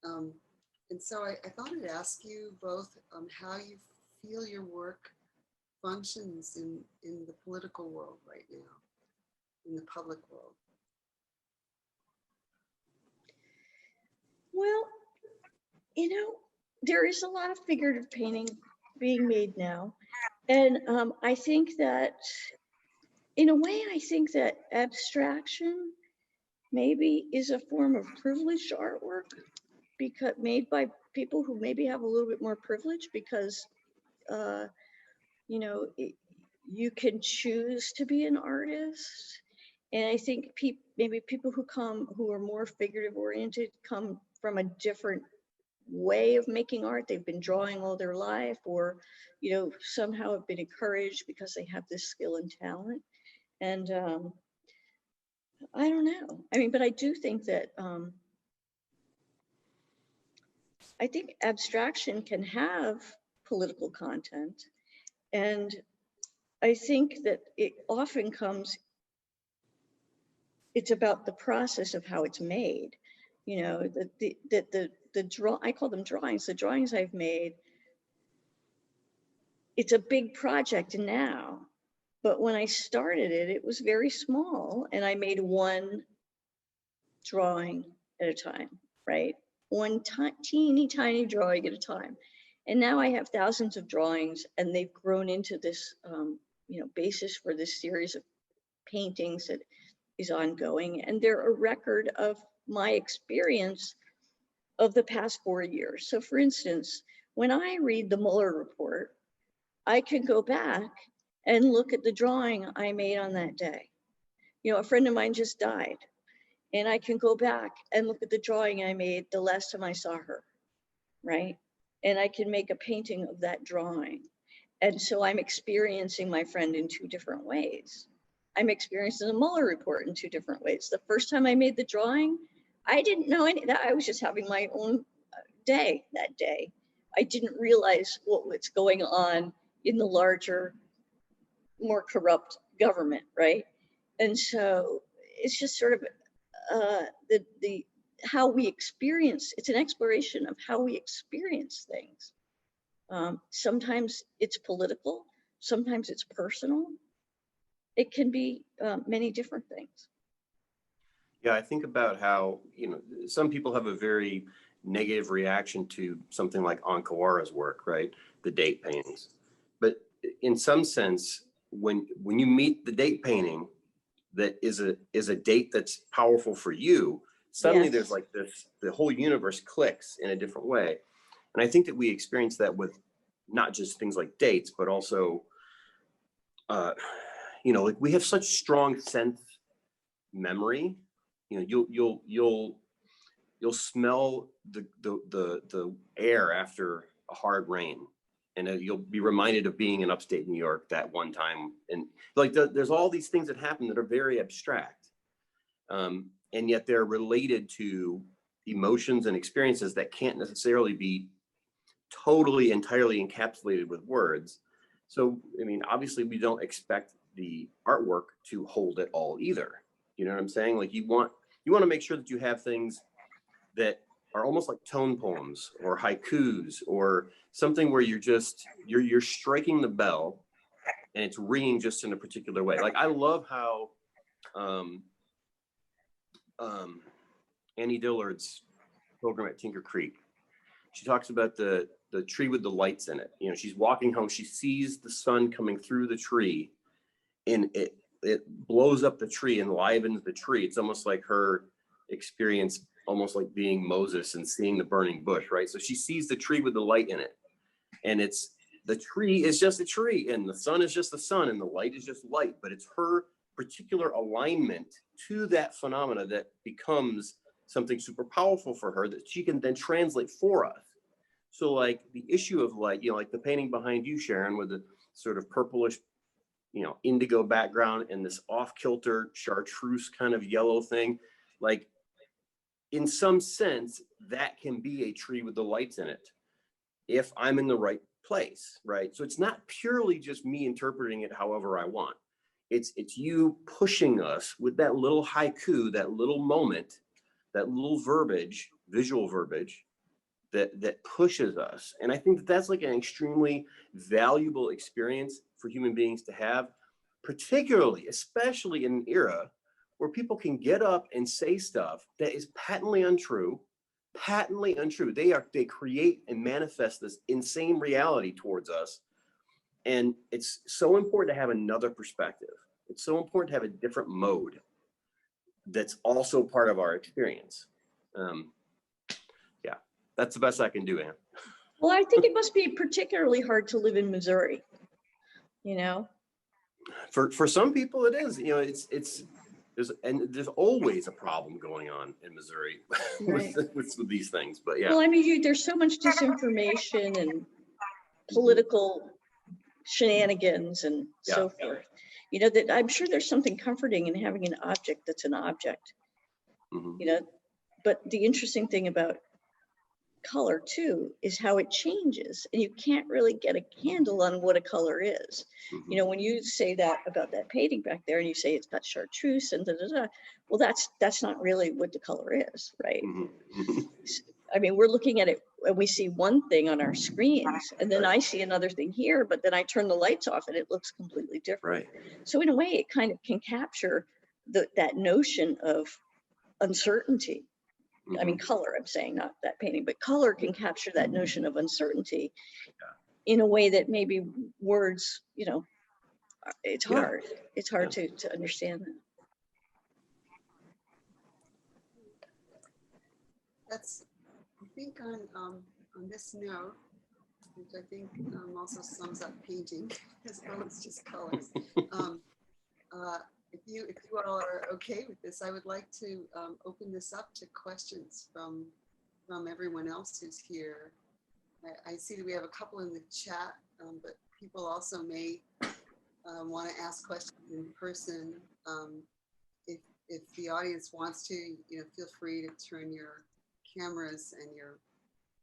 And so I thought I'd ask you both how you feel your work functions in the political world right now, in the public world. Well, you know, there is a lot of figurative painting being made now. And I think that, in a way, I think that abstraction maybe is a form of privileged artwork, because made by people who maybe have a little bit more privilege, because, you know, you can choose to be an artist. And I think maybe people who are more figurative oriented come from a different way of making art. They've been drawing all their life, or, you know, somehow have been encouraged because they have this skill and talent. And I don't know. I mean, but I do think that I think abstraction can have political content. And I think that it often it's about the process of how it's made. You know, I call them drawings. The drawings I've made, it's a big project now, but when I started it, it was very small, and I made one drawing at a time, right? One teeny tiny drawing at a time. And now I have thousands of drawings, and they've grown into this, you know, basis for this series of paintings that is ongoing. And they're a record of my experience of the past 4 years. So for instance, when I read the Mueller report, I can go back and look at the drawing I made on that day. You know, a friend of mine just died, and I can go back and look at the drawing I made the last time I saw her, right? And I can make a painting of that drawing. And so I'm experiencing my friend in two different ways. I'm experiencing the Mueller report in two different ways. The first time I made the drawing, I didn't know any of that. I was just having my own day that day. I didn't realize what was going on in the larger, more corrupt government, right? And so it's just sort of how we experience, it's an exploration of how we experience things. Sometimes it's political, sometimes it's personal. It can be many different things. Yeah, I think about how, you know, some people have a very negative reaction to something like Ankawara's work, right? The date paintings. But in some sense, when you meet the date painting that is a date that's powerful for you, suddenly Yes. There's like this, the whole universe clicks in a different way. And I think that we experience that with not just things like dates, but also, you know, like we have such strong sense memory. You know, you'll smell the air after a hard rain, and you'll be reminded of being in upstate New York that one time. And like there's all these things that happen that are very abstract, and yet they're related to emotions and experiences that can't necessarily be totally entirely encapsulated with words. So I mean, obviously we don't expect the artwork to hold it all either. You know what I'm saying? Like you want to make sure that you have things that are almost like tone poems or haikus or something where you're striking the bell and it's ringing just in a particular way. Like I love how Annie Dillard's Pilgrim at Tinker Creek, she talks about the tree with the lights in it. You know, she's walking home, she sees the sun coming through the tree, and it blows up the tree and livens the tree. It's almost like her experience, almost like being Moses and seeing the burning bush, right? So she sees the tree with the light in it, and the tree is just a tree, and the sun is just the sun, and the light is just light, but it's her particular alignment to that phenomena that becomes something super powerful for her that she can then translate for us. So like the issue of like, you know, like the painting behind you, Sharon, with the sort of purplish, you know, indigo background and this off-kilter chartreuse kind of yellow thing, like in some sense, that can be a tree with the lights in it if I'm in the right place, right? So it's not purely just me interpreting it however I want. It's you pushing us with that little haiku, that little moment, that little verbiage, visual verbiage, that pushes us. And I think that that's like an extremely valuable experience for human beings to have, particularly, especially in an era where people can get up and say stuff that is patently untrue. They create and manifest this insane reality towards us. And it's so important to have another perspective. It's so important to have a different mode that's also part of our experience. Yeah, that's the best I can do, Anne. Well, I think it must be particularly hard to live in Missouri, you know? For some people it is, you know, there's always a problem going on in Missouri Right. with these things, but yeah. Well, I mean, there's so much disinformation and political shenanigans and so forth, you know, that I'm sure there's something comforting in having an object that's an object, you know, but the interesting thing about color too is how it changes, and you can't really get a handle on what a color is. You know, when you say that about that painting back there and you say it's got chartreuse and well, that's not really what the color is, right? I mean, we're looking at it and we see one thing on our screens, and then I see another thing here, but then I turn the lights off and it looks completely different. So in a way, it kind of can capture that notion of uncertainty. I mean, color, I'm saying, not that painting, but color can capture that notion of uncertainty in a way that maybe words, you know, it's hard. It's hard to understand that. That's, I think on this note, which I think also sums up painting as well as just colors. If you all are okay with this, I would like to open this up to questions from everyone else who's here. I see that we have a couple in the chat, but people also may want to ask questions in person. If the audience wants to, you know, feel free to turn your cameras and your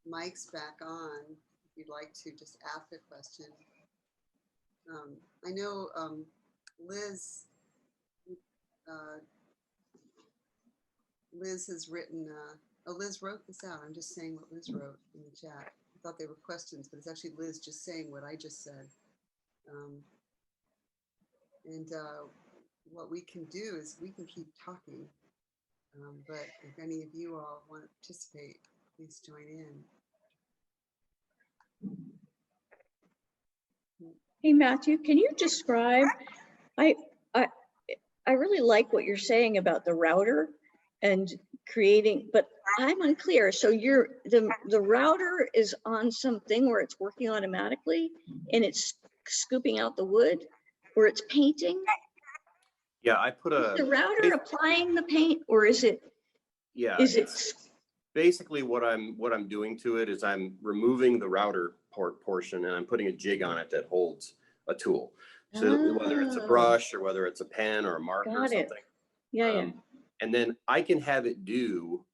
mics back on if you'd like to just ask a question. I know Liz has written, Liz wrote this out. I'm just saying what Liz wrote in the chat. I thought they were questions, but it's actually Liz just saying what I just said. What we can do is we can keep talking, but if any of you all want to participate, please join in. Hey, Matthew, can you describe, I really like what you're saying about the router and creating, but I'm unclear. So the router is on something where it's working automatically and it's scooping out the wood, or it's painting? Yeah, I put Is the router applying the paint, or is it? Yeah, it's basically what I'm doing to it is I'm removing the router portion and I'm putting a jig on it that holds a tool. So whether it's a brush or whether it's a pen or a marker or something. Yeah. And then I can have it do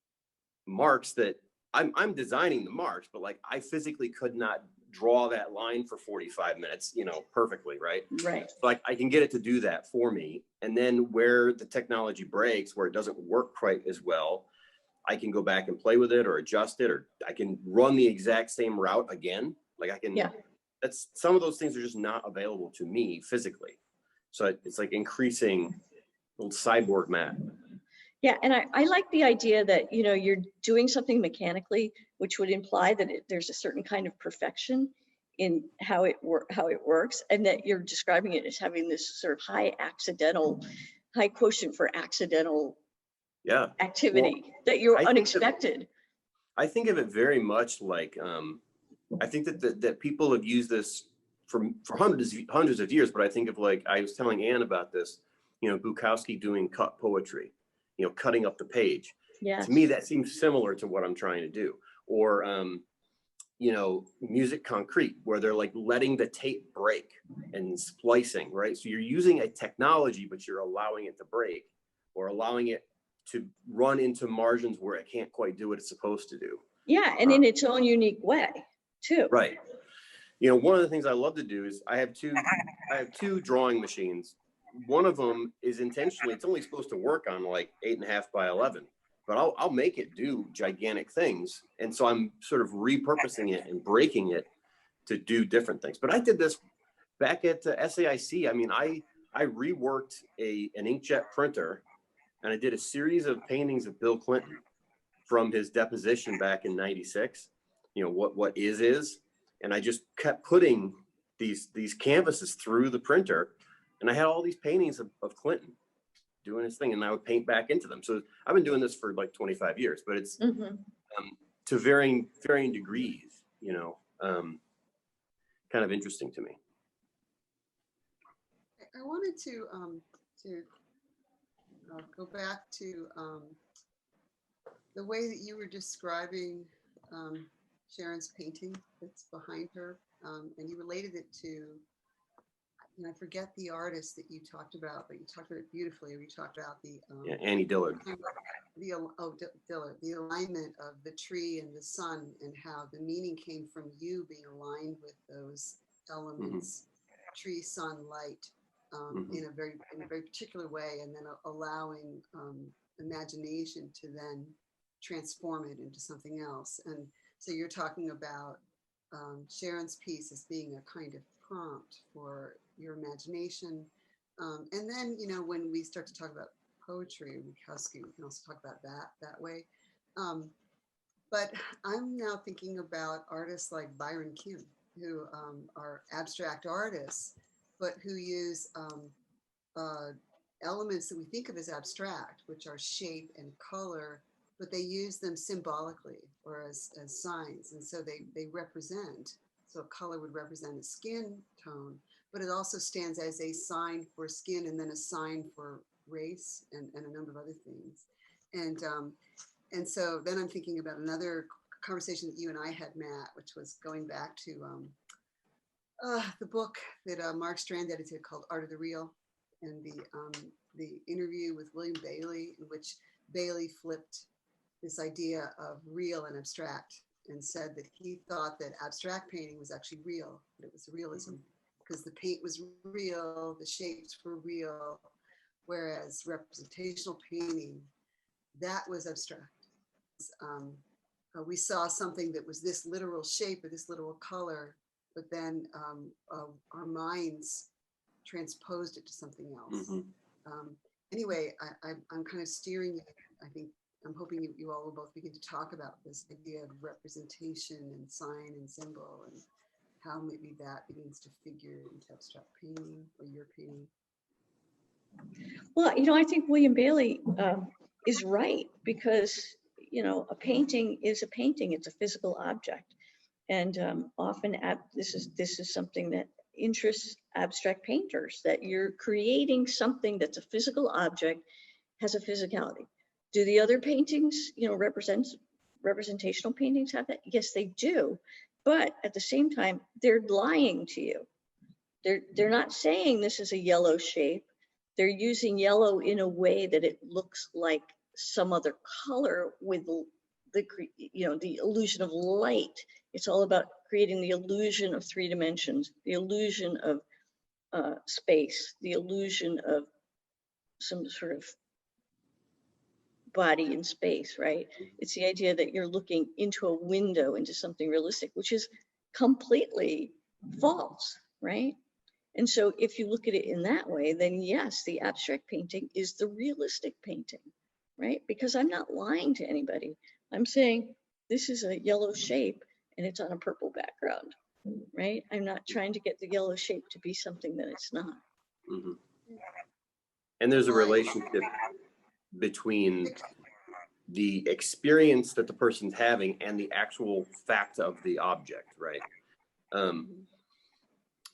marks that I'm designing the marks, but like I physically could not draw that line for 45 minutes, you know, perfectly, right? Right. So like I can get it to do that for me. And then where the technology breaks, where it doesn't work quite as well, I can go back and play with it or adjust it, or I can run the exact same route again. Like I can, that's, some of those things are just not available to me physically. So it's like increasing a little cyborg Matt. Yeah, and I like the idea that, you know, you're doing something mechanically, which would imply that there's a certain kind of perfection in how it works, and that you're describing it as having this sort of high quotient for accidental activity, that you're unexpected. I think of it very much like, I think that people have used this for hundreds of years, but I think of, like, I was telling Anne about this, you know, Bukowski doing cut poetry, you know, cutting up the page. Yes. To me, that seems similar to what I'm trying to do. Or, you know, music concrete, where they're like letting the tape break and splicing, right? So you're using a technology, but you're allowing it to break, or allowing it to run into margins where it can't quite do what it's supposed to do. Yeah, and in its own unique way, too. Right. You know, one of the things I love to do is I have two drawing machines. One of them is intentionally, it's only supposed to work on like 8.5 by 11, but I'll make it do gigantic things. And so I'm sort of repurposing it and breaking it to do different things. But I did this back at SAIC. I mean, I reworked an inkjet printer, and I did a series of paintings of Bill Clinton from his deposition back in '96. You know, what is, and I just kept putting these canvases through the printer, and I had all these paintings of Clinton doing his thing, and I would paint back into them. So I've been doing this for like 25 years, but it's to varying degrees, you know, kind of interesting to me. I wanted to go back to the way that you were describing Sharon's painting that's behind her, and you related it to, and I forget the artist that you talked about, but you talked about it beautifully. You talked about the Annie Dillard. Dillard, the alignment of the tree and the sun, and how the meaning came from you being aligned with those elements, tree, sun, light, in a very particular way, and then allowing imagination to then transform it into something else. And so you're talking about Sharon's piece as being a kind of prompt for your imagination. And then, you know, when we start to talk about poetry, Bukowski, we can also talk about that way. But I'm now thinking about artists like Byron Kim, who are abstract artists, but who use elements that we think of as abstract, which are shape and color, but they use them symbolically or as signs. And so they represent, so a color would represent a skin tone, but it also stands as a sign for skin, and then a sign for race, and a number of other things. And so then I'm thinking about another conversation that you and I had, Matt, which was going back to the book that Mark Strand edited called Art of the Real, and the interview with William Bailey, in which Bailey flipped this idea of real and abstract, and said that he thought that abstract painting was actually real, that it was realism, because the paint was real, the shapes were real, whereas representational painting, that was abstract. We saw something that was this literal shape or this literal color, but then our minds transposed it to something else. Anyway, I'm kind of steering you. I think I'm hoping you all will both begin to talk about this idea of representation and sign and symbol, and how maybe that begins to figure into abstract painting or your painting. Well, you know, I think William Bailey is right, because, you know, a painting is a painting. It's a physical object. And often this is something that interests abstract painters, that you're creating something that's a physical object, has a physicality. Do the other paintings, you know, representational paintings have that? Yes, they do. But at the same time, they're lying to you. They're not saying this is a yellow shape. They're using yellow in a way that it looks like some other color with the, you know, the illusion of light. It's all about creating the illusion of 3 dimensions, the illusion of space, the illusion of some sort of body in space, right? It's the idea that you're looking into a window into something realistic, which is completely false, right? And so if you look at it in that way, then yes, the abstract painting is the realistic painting, right? Because I'm not lying to anybody. I'm saying this is a yellow shape and it's on a purple background, right? I'm not trying to get the yellow shape to be something that it's not. And there's a relationship between the experience that the person's having and the actual fact of the object, right?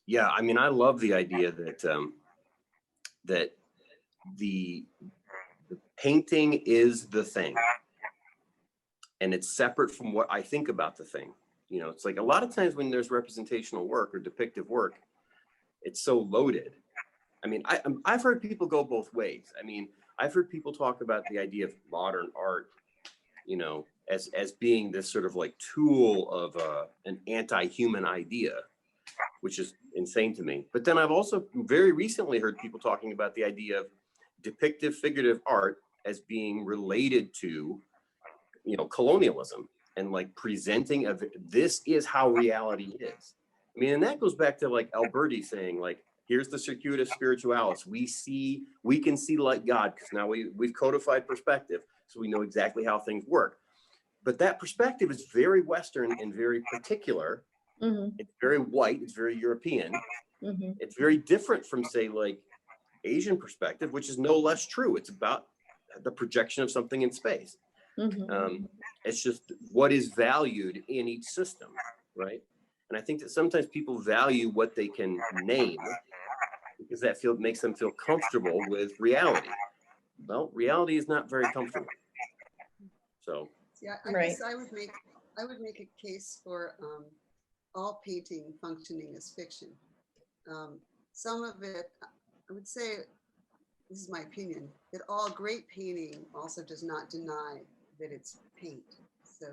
Yeah, I mean, I love the idea that that the painting is the thing, and it's separate from what I think about the thing. You know, it's like a lot of times when there's representational work or depictive work, it's so loaded. I mean, I've heard people go both ways. I mean, I've heard people talk about the idea of modern art, you know, as being this sort of like tool of an anti-human idea, which is insane to me. But then I've also very recently heard people talking about the idea of depictive figurative art as being related to, you know, colonialism, and like presenting of this is how reality is. I mean, and that goes back to like Alberti saying, like, here's the circuitous spiritualis. We can see like God, because now we've codified perspective, so we know exactly how things work. But that perspective is very Western and very particular. Mm-hmm. It's very white, it's very European. Mm-hmm. It's very different from, say, like Asian perspective, which is no less true. It's about the projection of something in space. Mm-hmm. It's just what is valued in each system, right? And I think that sometimes people value what they can name because that makes them feel comfortable with reality. Well, reality is not very comfortable. So yeah, Right. I would make a case for all painting functioning as fiction. Some of it, I would say, this is my opinion, that all great painting also does not deny that it's paint. So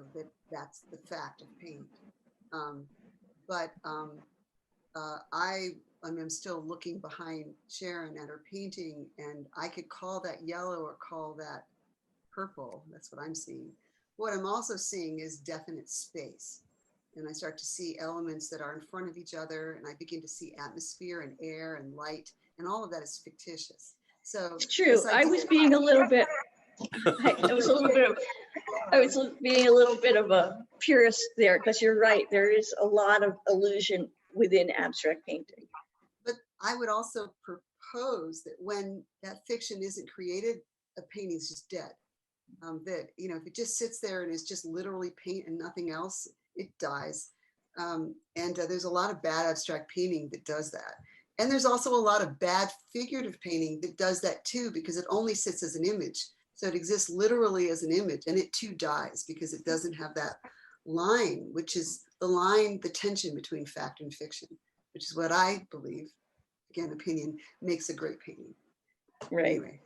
that's the fact of paint. I'm still looking behind Sharon at her painting, and I could call that yellow or call that purple. That's what I'm seeing. What I'm also seeing is definite space. And I start to see elements that are in front of each other, and I begin to see atmosphere and air and light, and all of that is fictitious. So It's true. I was being a little bit, I was being a little bit of a purist there, because you're right. There is a lot of illusion within abstract painting. But I would also propose that when that fiction isn't created, a painting is just dead. That, you know, if it just sits there and is just literally paint and nothing else, it dies. There's a lot of bad abstract painting that does that. And there's also a lot of bad figurative painting that does that too, because it only sits as an image. So it exists literally as an image, and it too dies because it doesn't have that line, which is the tension between fact and fiction, which is what I believe, again, opinion, makes a great painting. Right. Anyway.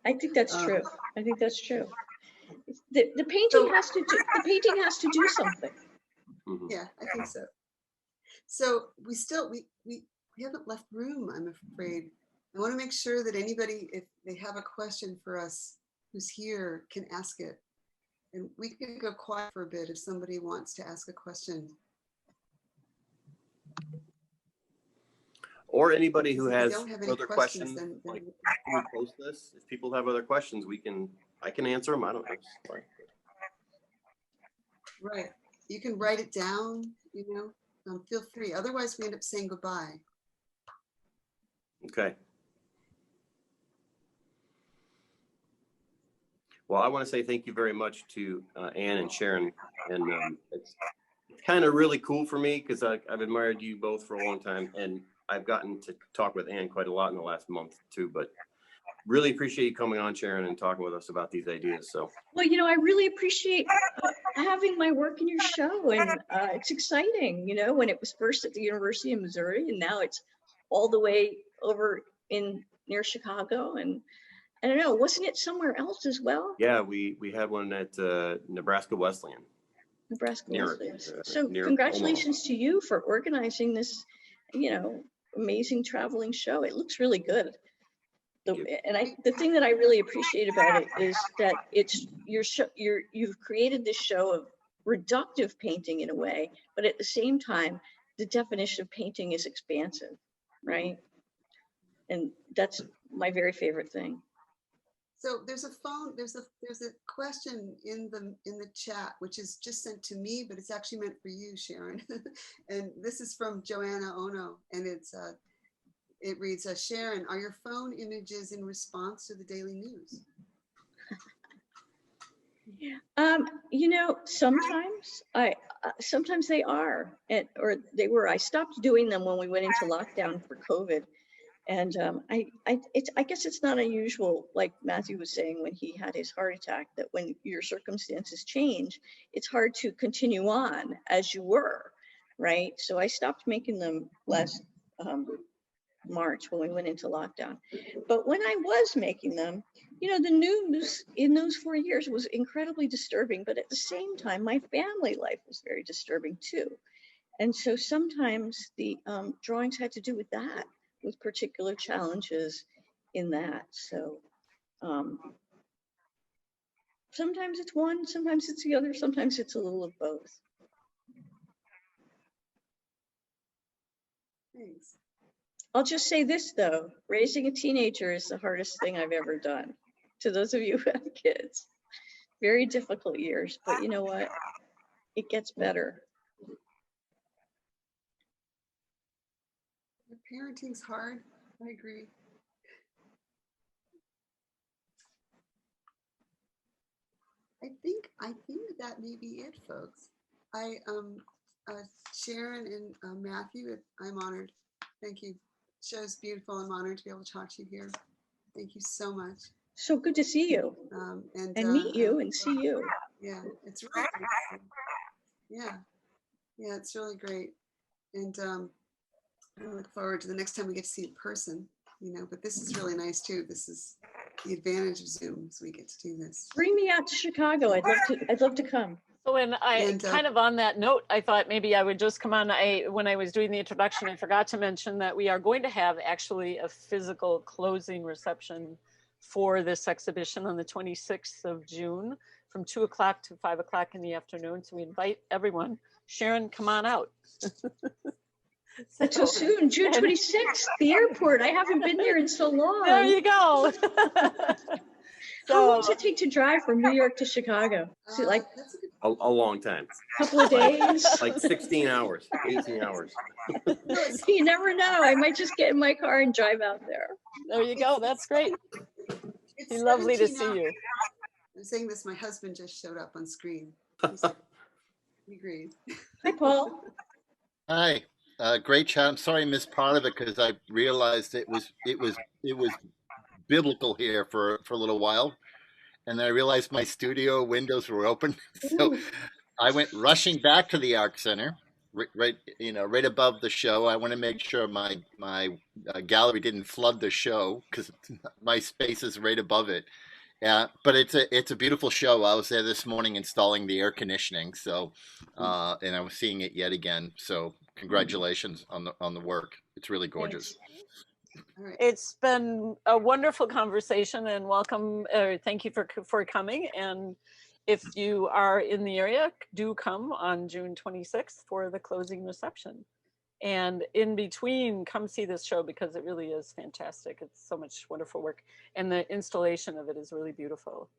I think that's true. I think that's true. The painting has to do something. Yeah, I think so. So we haven't left room, I'm afraid. I want to make sure that anybody, if they have a question for us who's here, can ask it. And we can go quiet for a bit if somebody wants to ask a question. or anybody who has other questions, like we post this. If people have other questions, I can answer them. I don't know. Right. You can write it down, feel free. Otherwise, we end up saying goodbye. Okay. Well, I want to say thank you very much to Anne and Sharon. And it's kind of really cool for me because I've admired you both for a long time. And I've gotten to talk with Anne quite a lot in the last month too. But really appreciate you coming on, Sharon, and talking with us about these ideas. So, well, I really appreciate having my work in your show. And it's exciting, when it was first at the University of Missouri and now it's all the way over near Chicago. And I don't know, wasn't it somewhere else as well? Yeah, we had one at Nebraska Wesleyan. Nebraska Wesleyan. So congratulations to you for organizing this, amazing traveling show. It looks really good. The thing that I really appreciate about it is that you've created this show of reductive painting in a way, but at the same time, the definition of painting is expansive, right? And that's my very favorite thing. So there's a question in the chat, which is just sent to me, but it's actually meant for you, Sharon. And this is from Joanna Ono, and it reads, Sharon, are your phone images in response to the daily news? Sometimes they are, or they were. I stopped doing them when we went into lockdown for COVID. And I guess it's not unusual, like Matthew was saying when he had his heart attack, that when your circumstances change, it's hard to continue on as you were, right? So I stopped making them last March when we went into lockdown. But when I was making them, you know, the news in those 4 years was incredibly disturbing, but at the same time, my family life was very disturbing too. And so sometimes the drawings had to do with that, with particular challenges in that. So sometimes it's one, sometimes it's the other, sometimes it's a little of both. Thanks. I'll just say this though, raising a teenager is the hardest thing I've ever done. To those of you who have kids, very difficult years, but you know what? It gets better. Parenting's hard. I agree. I think that may be it, folks. Sharon and Matthew, I'm honored. Thank you. Show's beautiful. I'm honored to be able to talk to you here. Thank you so much. So good to see you and meet you and see you. Yeah, it's really great. Yeah, it's really great. And I look forward to the next time we get to see in person, you know, but this is really nice too. This is the advantage of Zoom, so we get to do this. Bring me out to Chicago. I'd love to come. So kind of on that note, I thought maybe I would just come on. When I was doing the introduction, I forgot to mention that we are going to have actually a physical closing reception for this exhibition on the 26th of June from 2 o'clock to 5 o'clock in the afternoon. So we invite everyone. Sharon, come on out. That's so soon, June 26th, the airport. I haven't been there in so long. There you go. How long does it take to drive from New York to Chicago? Is it like a long time? A couple of days? Like 16 hours, 18 hours. You never know. I might just get in my car and drive out there. There you go. That's great. It's lovely to see you. I'm saying this, my husband just showed up on screen. He agreed. Hi, Paul. Hi. Great chat. I'm sorry I missed part of it because I realized it was biblical here for a little while, and then I realized my studio windows were open, so I went rushing back to the Art Center, right above the show. I want to make sure my gallery didn't flood the show because my space is right above it. Yeah, but it's a beautiful show. I was there this morning installing the air conditioning, so and I was seeing it yet again. So congratulations on the work. It's really gorgeous. Right. It's been a wonderful conversation, and welcome. Thank you for coming. And if you are in the area, do come on June 26th for the closing reception. And in between, come see this show because it really is fantastic. It's so much wonderful work, and the installation of it is really beautiful.